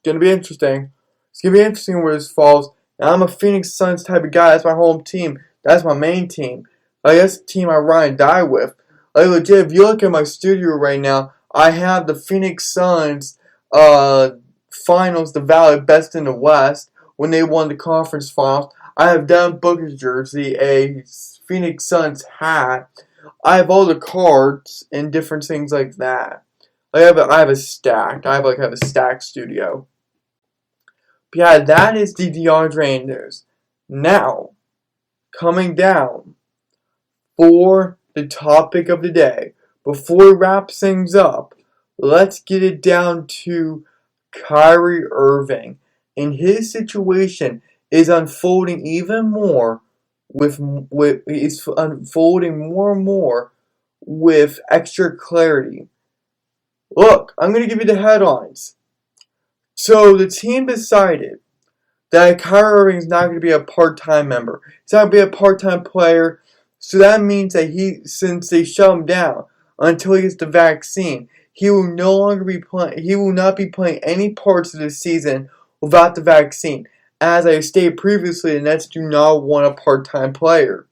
going to be interesting. It's going to be interesting where this falls. Now, I'm a Phoenix Suns type of guy. That's my home team. That's my main team. Like, that's the team I ride and die with. Like, legit, if you look at my studio right now, I have the Phoenix Suns finals, the Valley Best in the West, when they won the conference finals. I have Devin Booker's jersey, a Phoenix Suns hat. I have all the cards and different things like that. I have a stack. I have a stack studio. But yeah, that is the DeAndre news. Now, coming down for the topic of the day. Before we wrap things up, let's get it down to Kyrie Irving. And his situation is unfolding even more is unfolding more and more with extra clarity. Look, I'm going to give you the headlines. So the team decided that Kyrie Irving is not going to be a part-time member. He's not going to be a part-time player. So that means that since they shut him down until he gets the vaccine, he will no longer be playing. He will not be playing any parts of the season without the vaccine. As I stated previously, the Nets do not want a part-time player.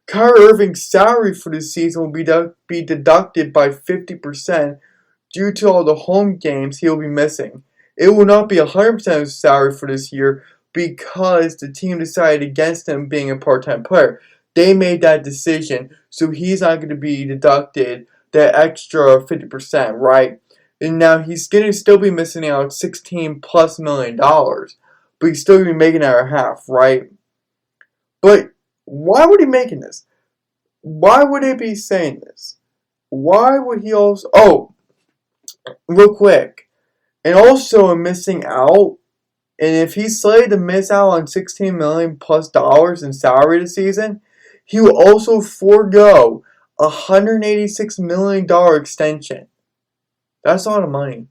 Kyrie Irving's salary for this season will be deducted by 50% due to all the home games he will be missing. It will not be 100% of his salary for this year because the team decided against him being a part-time player. They made that decision, so he's not going to be deducted that extra 50%, right? And now he's going to still be missing out $16+ million, but he's still going to be making out half, right? But why would he be making this? Why would he be saying this? Why would he also... Oh, real quick. And also missing out And if he's slated to miss out on $16 million plus in salary this season, he will also forego a $186 million extension. That's a lot of money.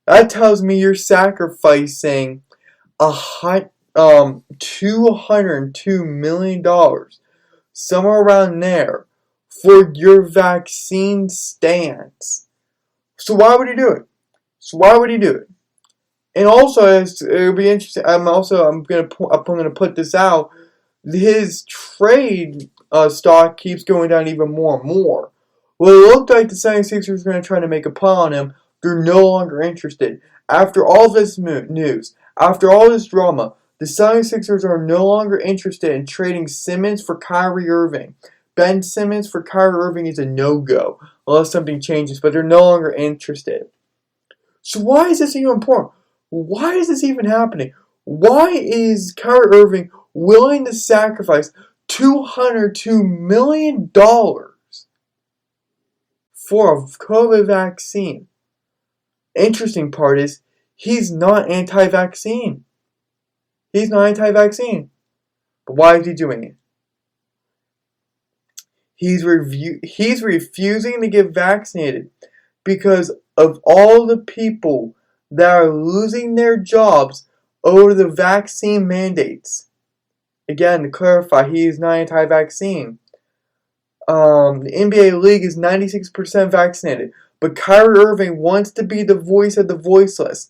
That tells me you're sacrificing $202 million, somewhere around there, for your vaccine stance. So why would he do it? And also, it'll be interesting. I'm gonna put this out. His trade stock keeps going down even more and more. Well, it looked like the 76ers were going to try to make a pull on him. They're no longer interested. After all this news, after all this drama, the 76ers are no longer interested in trading Simmons for Kyrie Irving. Ben Simmons for Kyrie Irving is a no-go, unless something changes, but they're no longer interested. So why is this even important? Why is this even happening? Why is Kyrie Irving willing to sacrifice $202 million for a COVID vaccine? Interesting part is, he's not anti-vaccine. But why is he doing it? He's refusing to get vaccinated because of all the people that are losing their jobs over the vaccine mandates. Again, to clarify, he is not anti-vaccine. The NBA league is 96% vaccinated, but Kyrie Irving wants to be the voice of the voiceless.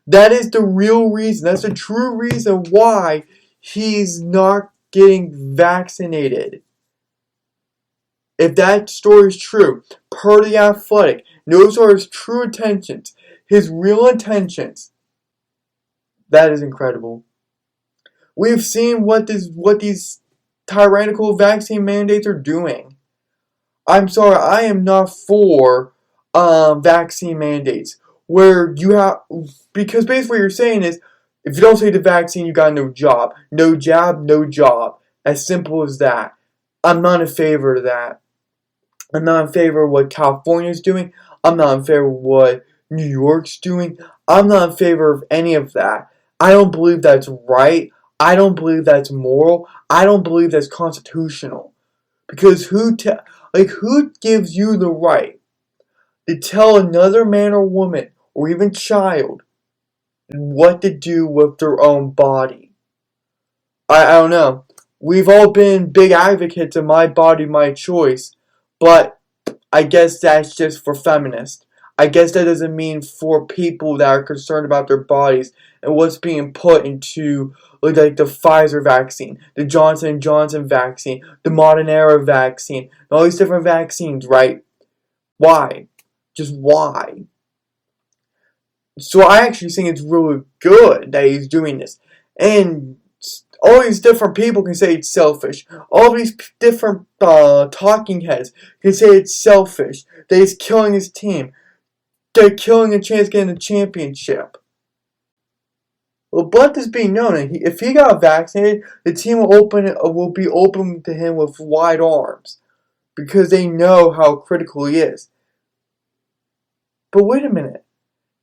That is the real reason. That's the true reason why he's not getting vaccinated. If that story is true, per The Athletic, those are his true intentions, his real intentions. That is incredible. We've seen what these tyrannical vaccine mandates are doing. I'm sorry, I am not for vaccine mandates where you have, because basically what you're saying is, if you don't take the vaccine, you got no job. No jab, no job. As simple as that. I'm not in favor of that. I'm not in favor of what California's doing. I'm not in favor of what New York's doing. I'm not in favor of any of that. I don't believe that's right. I don't believe that's moral. I don't believe that's constitutional. Because who gives you the right to tell another man or woman or even child what to do with their own body? I don't know. We've all been big advocates of my body, my choice, but I guess that's just for feminists. I guess that doesn't mean for people that are concerned about their bodies and what's being put into like the Pfizer vaccine, the Johnson & Johnson vaccine, the Modern Era vaccine, and all these different vaccines, right? Why? Just why? So I actually think it's really good that he's doing this. And all these different people can say it's selfish. All these different talking heads can say it's selfish, that he's killing his team. They're killing a chance of getting a championship. Well, let this be known. If he got vaccinated, the team will be open to him with wide arms because they know how critical he is. But wait a minute.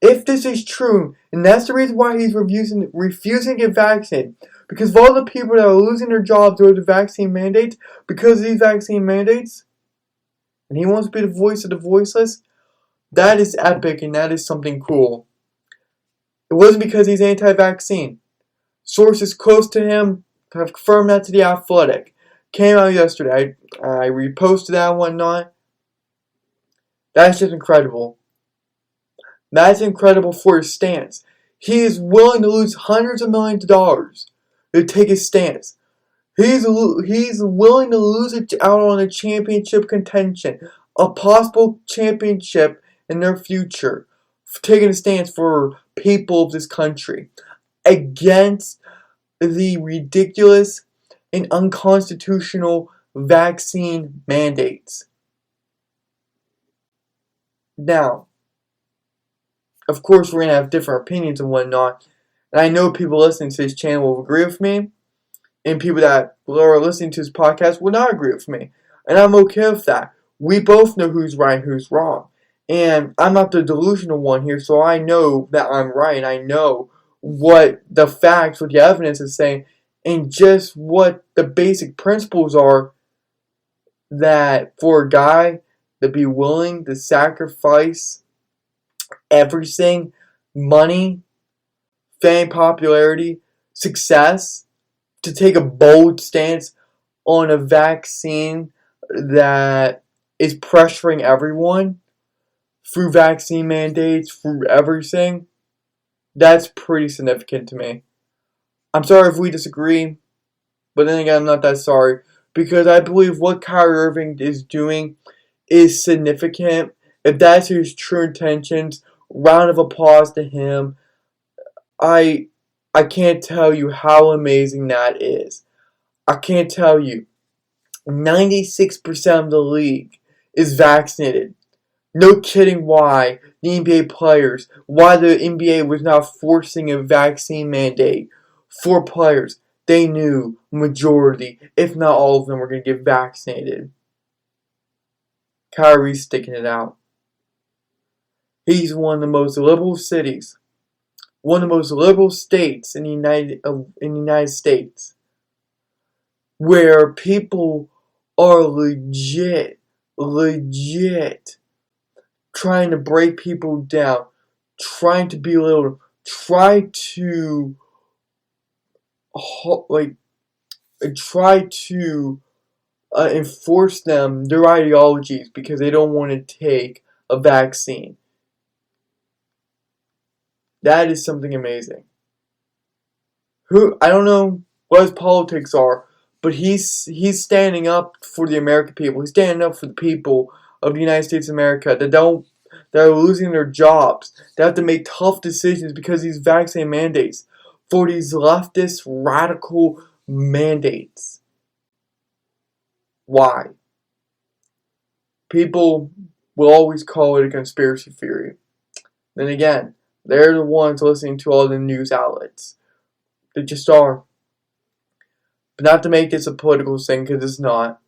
If this is true, and that's the reason why he's refusing to get vaccinated, because of all the people that are losing their jobs over the vaccine mandates, because of these vaccine mandates, and he wants to be the voice of the voiceless, that is epic and that is something cool. It wasn't because he's anti-vaccine. Sources close to him have confirmed that to The Athletic. Came out yesterday. I reposted that and whatnot. That's just incredible. That's incredible for his stance. He is willing to lose hundreds of millions of dollars to take his stance. He's willing to lose it out on a championship contention, a possible championship in their future, taking a stance for people of this country against the ridiculous and unconstitutional vaccine mandates. Now, of course, we're going to have different opinions and whatnot, and I know people listening to this channel will agree with me, and people that are listening to this podcast will not agree with me, and I'm okay with that. We both know who's right and who's wrong. And I'm not the delusional one here, so I know that I'm right. I know what the facts, what the evidence is saying, and just what the basic principles are, that for a guy to be willing to sacrifice everything, money, fame, popularity, success, to take a bold stance on a vaccine that is pressuring everyone through vaccine mandates, through everything, that's pretty significant to me. I'm sorry if we disagree, but then again, I'm not that sorry, because I believe what Kyrie Irving is doing is significant. If that's his true intentions, round of applause to him. I can't tell you how amazing that is. I can't tell you. 96% of the league is vaccinated. No kidding why the NBA players, why the NBA was not forcing a vaccine mandate for players. They knew majority, if not all of them, were going to get vaccinated. Kyrie's sticking it out. He's one of the most liberal cities, one of the most liberal states in the United States, where people are legit trying to break people down, trying to belittle, try to enforce their ideologies because they don't want to take a vaccine. That is something amazing. I don't know what his politics are, but he's standing up for the American people. He's standing up for the people of the United States of America that are losing their jobs, that have to make tough decisions because of these vaccine mandates, for these leftist radical mandates. Why? People will always call it a conspiracy theory. Then again, they're the ones listening to all the news outlets. They just are. But not to make this a political thing, because it's not.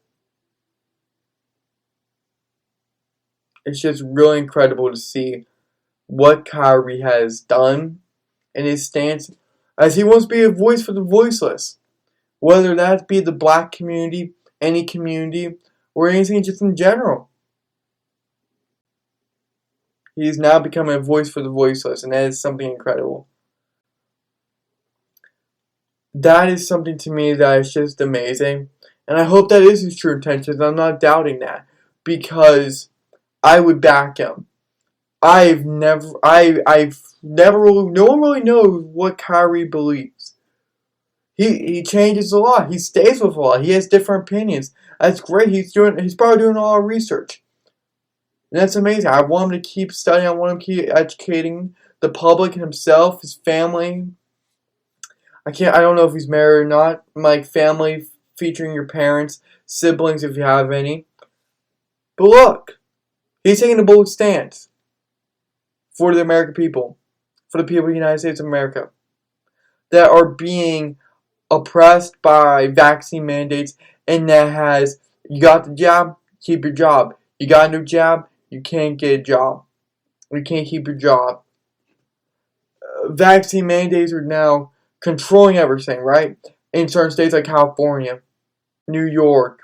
It's just really incredible to see what Kyrie has done in his stance, as he wants to be a voice for the voiceless. Whether that be the black community, any community, or anything just in general. He is now becoming a voice for the voiceless, and that is something incredible. That is something to me that is just amazing. And I hope that is his true intentions. I'm not doubting that, because I would back him. No one really knows what Kyrie believes. He changes a lot. He stays with a lot. He has different opinions. That's great. He's probably doing a lot of research. And that's amazing. I want him to keep studying. I want him to keep educating the public, himself, his family. I don't know if he's married or not. Like family, featuring your parents, siblings if you have any. But look, he's taking a bold stance for the American people, for the people of the United States of America, that are being oppressed by vaccine mandates, and that you got the jab, keep your job. You got a new jab, you can't get a job. You can't keep your job. Vaccine mandates are now controlling everything, right? In certain states like California, New York,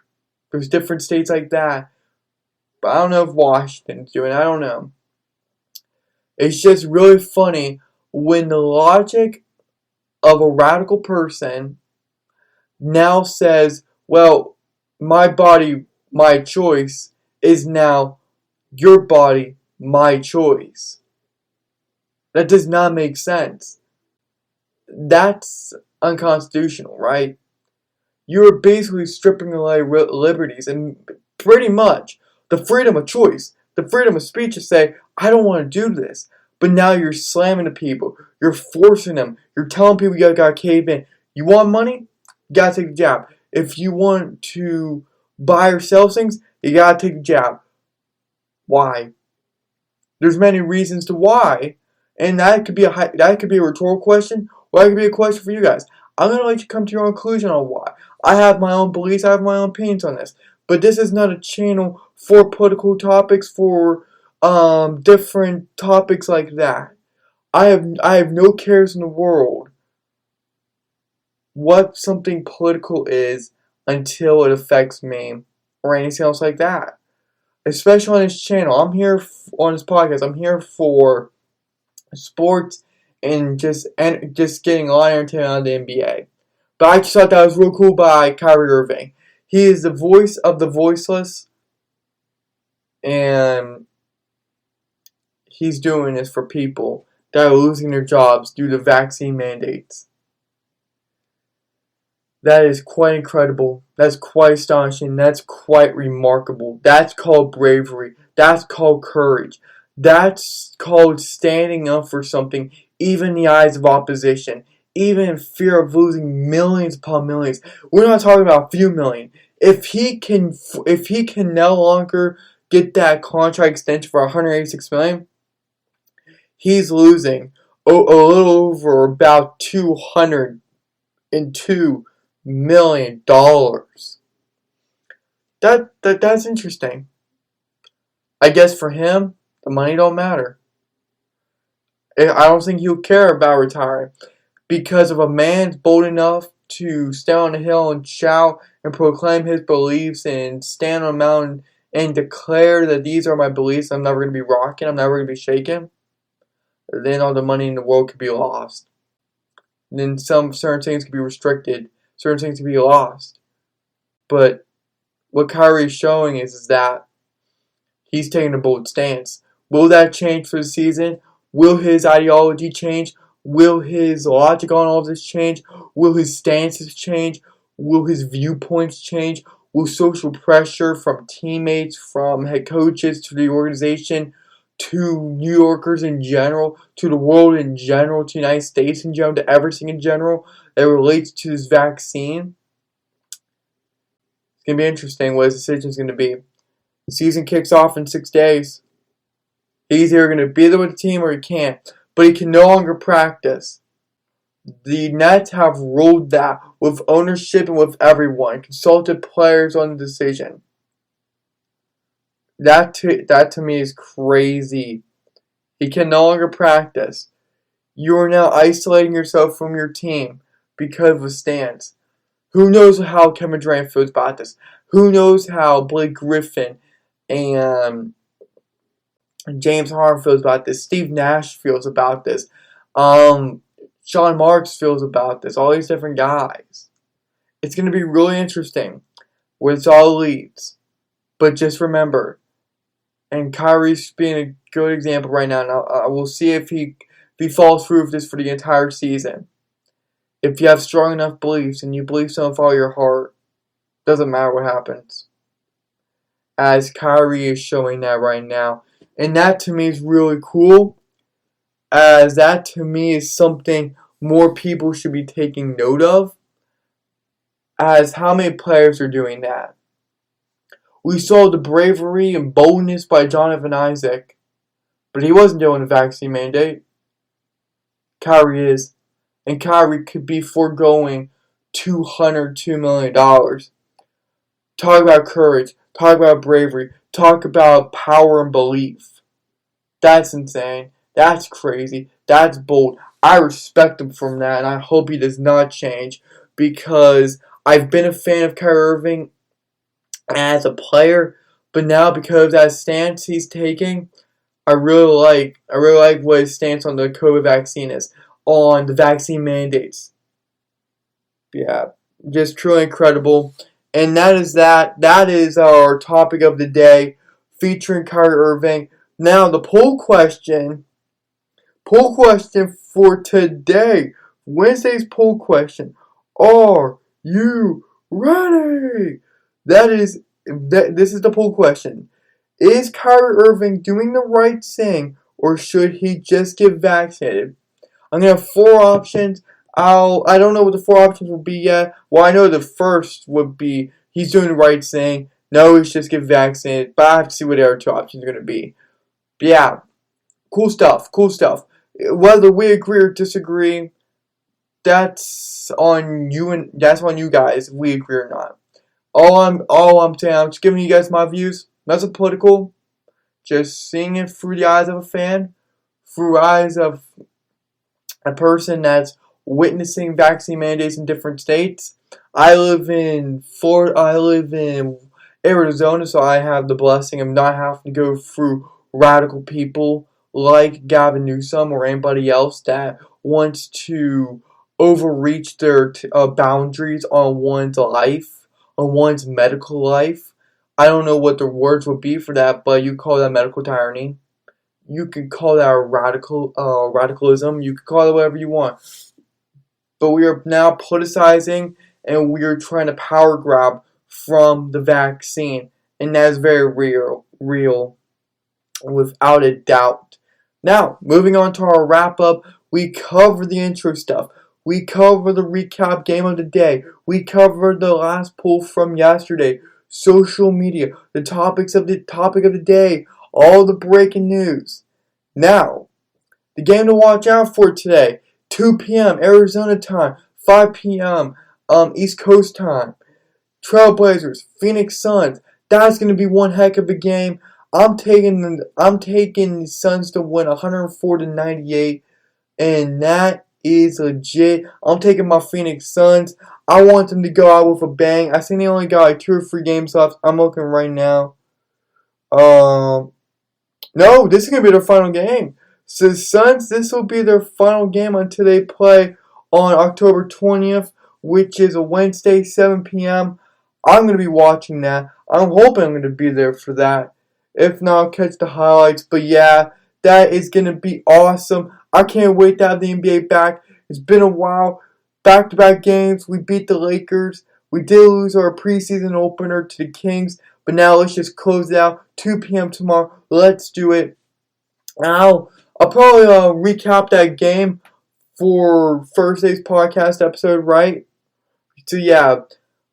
there's different states like that. But I don't know if Washington's doing it. I don't know. It's just really funny when the logic of a radical person now says, well, my body, my choice, is now your body, my choice. That does not make sense. That's unconstitutional, right? You're basically stripping away liberties and pretty much the freedom of choice, the freedom of speech to say, I don't want to do this. But now you're slamming the people. You're forcing them. You're telling people you gotta cave in. You want money? You gotta take the jab. If you want to buy or sell things, you gotta take the jab. Why? There's many reasons to why, and that could be a rhetorical question, or that could be a question for you guys. I'm gonna let you come to your own conclusion on why. I have my own beliefs. I have my own opinions on this, but this is not a channel for political topics, for different topics like that. I have no cares in the world what something political is until it affects me or anything else like that. Especially on his channel. I'm here on his podcast. I'm here for sports and just getting a lot of entertainment out of the NBA. But I just thought that was real cool by Kyrie Irving. He is the voice of the voiceless, and he's doing this for people that are losing their jobs due to vaccine mandates. That is quite incredible. That's quite astonishing. That's quite remarkable. That's called bravery. That's called courage. That's called standing up for something, even in the eyes of opposition, even in fear of losing millions upon millions. We're not talking about a few million. If he can no longer get that contract extension for $186 million, he's losing a little over about $202 million. That's interesting. I guess for him, the money don't matter. I don't think he'll care about retiring, because if a man's bold enough to stand on a hill and shout and proclaim his beliefs and stand on a mountain and declare that these are my beliefs, I'm never going to be rocking, I'm never going to be shaken, then all the money in the world could be lost. Then certain things could be restricted, certain things could be lost. But what Kyrie is showing is that he's taking a bold stance. Will that change for the season? Will his ideology change? Will his logic on all of this change? Will his stances change? Will his viewpoints change? Will social pressure from teammates, from head coaches, to the organization, to New Yorkers in general, to the world in general, to the United States in general, to everything in general that relates to this vaccine? It's going to be interesting what his decision is going to be. The season kicks off in 6 days. He's either going to be there with the team or he can't. But he can no longer practice. The Nets have ruled that with ownership and with everyone. Consulted players on the decision. That to me is crazy. He can no longer practice. You are now isolating yourself from your team because of a stance. Who knows how Kevin Durant feels about this? Who knows how Blake Griffin and James Harden feels about this? Steve Nash feels about this. Sean Marks feels about this. All these different guys. It's going to be really interesting where this all leads. But just remember, and Kyrie's being a good example right now. And we'll see if he falls through with this for the entire season. If you have strong enough beliefs and you believe so with all your heart, doesn't matter what happens. As Kyrie is showing that right now. And that to me is really cool. As that to me is something more people should be taking note of. As how many players are doing that. We saw the bravery and boldness by Jonathan Isaac. But he wasn't doing a vaccine mandate. Kyrie is. And Kyrie could be foregoing $202 million. Talk about courage. Talk about bravery. Talk about power and belief. That's insane. That's crazy. That's bold. I respect him from that, and I hope he does not change, because I've been a fan of Kyrie Irving as a player, but now because of that stance he's taking, I really like what his stance on the COVID vaccine is, on the vaccine mandates. Yeah, just truly incredible. And that is that. That is our topic of the day, featuring Kyrie Irving. Now the poll question for today, Wednesday's poll question: are you ready? This is the poll question. Is Kyrie Irving doing the right thing, or should he just get vaccinated? I'm going to have 4 options. I don't know what the 4 options will be yet. Well, I know the first would be he's doing the right thing. No, he should just get vaccinated. But I have to see what the other 2 options are going to be. But yeah, cool stuff. Whether we agree or disagree, that's on you guys if we agree or not. All I'm saying, I'm just giving you guys my views. Nothing political. Just seeing it through the eyes of a fan, through eyes of a person that's witnessing vaccine mandates in different states. I live in Florida. I live in Arizona, so I have the blessing of not having to go through radical people like Gavin Newsom or anybody else that wants to overreach their boundaries on one's life, on one's medical life. I don't know what the words would be for that, but you call that medical tyranny. You can call that radicalism. You can call it whatever you want. But we are now politicizing, and we are trying to power grab from the vaccine, and that is very real, without a doubt. Now, moving on to our wrap up, we cover the intro stuff. We cover the recap game of the day. We cover the last poll from yesterday. Social media, the topic of the day, all the breaking news. Now, the game to watch out for today, 2 p.m. Arizona time, 5 p.m. East Coast time. Trailblazers, Phoenix Suns. That's going to be one heck of a game. I'm taking the Suns to win 104-98, and that is legit. I'm taking my Phoenix Suns. I want them to go out with a bang. I think they only got like 2 or 3 games left. I'm looking right now. No, this is going to be their final game. So the Suns, this will be their final game until they play on October 20th, which is a Wednesday, 7 p.m. I'm going to be watching that. I'm hoping I'm going to be there for that. If not, I'll catch the highlights. But yeah, that is going to be awesome. I can't wait to have the NBA back. It's been a while. Back-to-back games. We beat the Lakers. We did lose our preseason opener to the Kings. But now let's just close it out. 2 p.m. tomorrow. Let's do it. Now, I'll probably recap that game for Thursday's podcast episode, right? So yeah,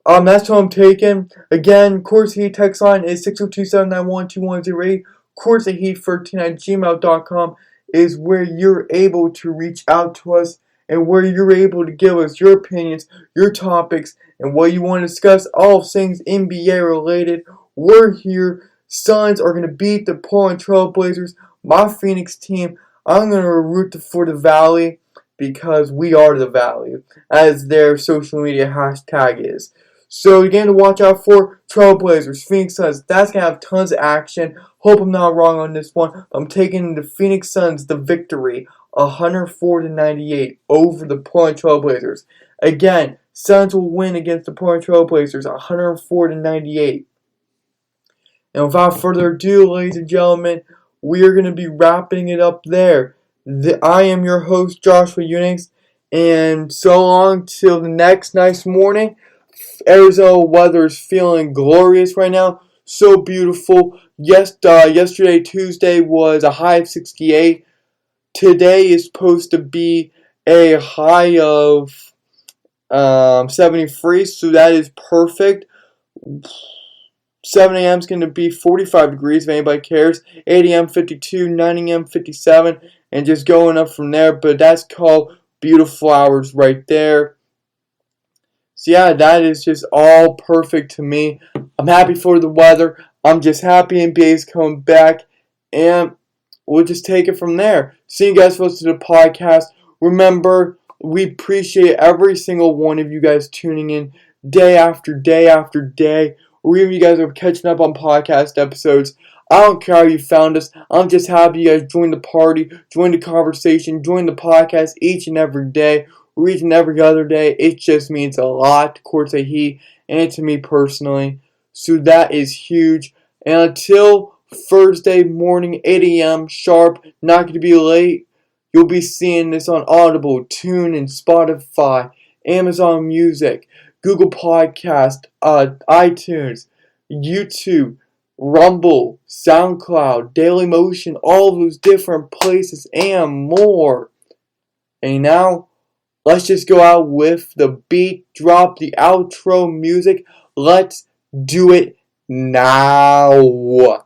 that's what I'm taking. Again, CourtSideHeat Textline is 602-791-2108. CourtSideHeat13@gmail.com is where you're able to reach out to us and where you're able to give us your opinions, your topics, and what you want to discuss. All things NBA related. We're here. Suns are going to beat the Portland Trailblazers. My Phoenix team, I'm going to root for the Valley because we are the Valley, as their social media hashtag is. So the game to watch out for, Trailblazers, Phoenix Suns. That's going to have tons of action. Hope I'm not wrong on this one. I'm taking the Phoenix Suns, the victory, 104-98 over the Portland Trailblazers. Again, Suns will win against the Portland Trailblazers, 104-98. And without further ado, ladies and gentlemen, we are going to be wrapping it up there. I am your host, Joshua Unangst, and so long till the next nice morning. Arizona weather is feeling glorious right now. So beautiful. Yesterday, Tuesday, was a high of 68. Today is supposed to be a high of 73, so that is perfect. 7 a.m. is going to be 45 degrees if anybody cares. 8 a.m. 52, 9 a.m. 57, and just going up from there. But that's called beautiful hours right there. So yeah, that is just all perfect to me. I'm happy for the weather. I'm just happy NBA is coming back. And we'll just take it from there. See you guys for listening to the podcast. Remember, we appreciate every single one of you guys tuning in day after day after day. Or even you guys are catching up on podcast episodes. I don't care how you found us. I'm just happy you guys joined the party, joined the conversation, joined the podcast each and every day, or each and every other day. It just means a lot to CourtSideHeat and to me personally. So that is huge. And until Thursday morning, 8 a.m. sharp, not going to be late, you'll be seeing this on Audible, TuneIn, Spotify, Amazon Music, Google Podcast, iTunes, YouTube, Rumble, SoundCloud, Dailymotion, all of those different places and more. And now, let's just go out with the beat, drop the outro music. Let's do it now.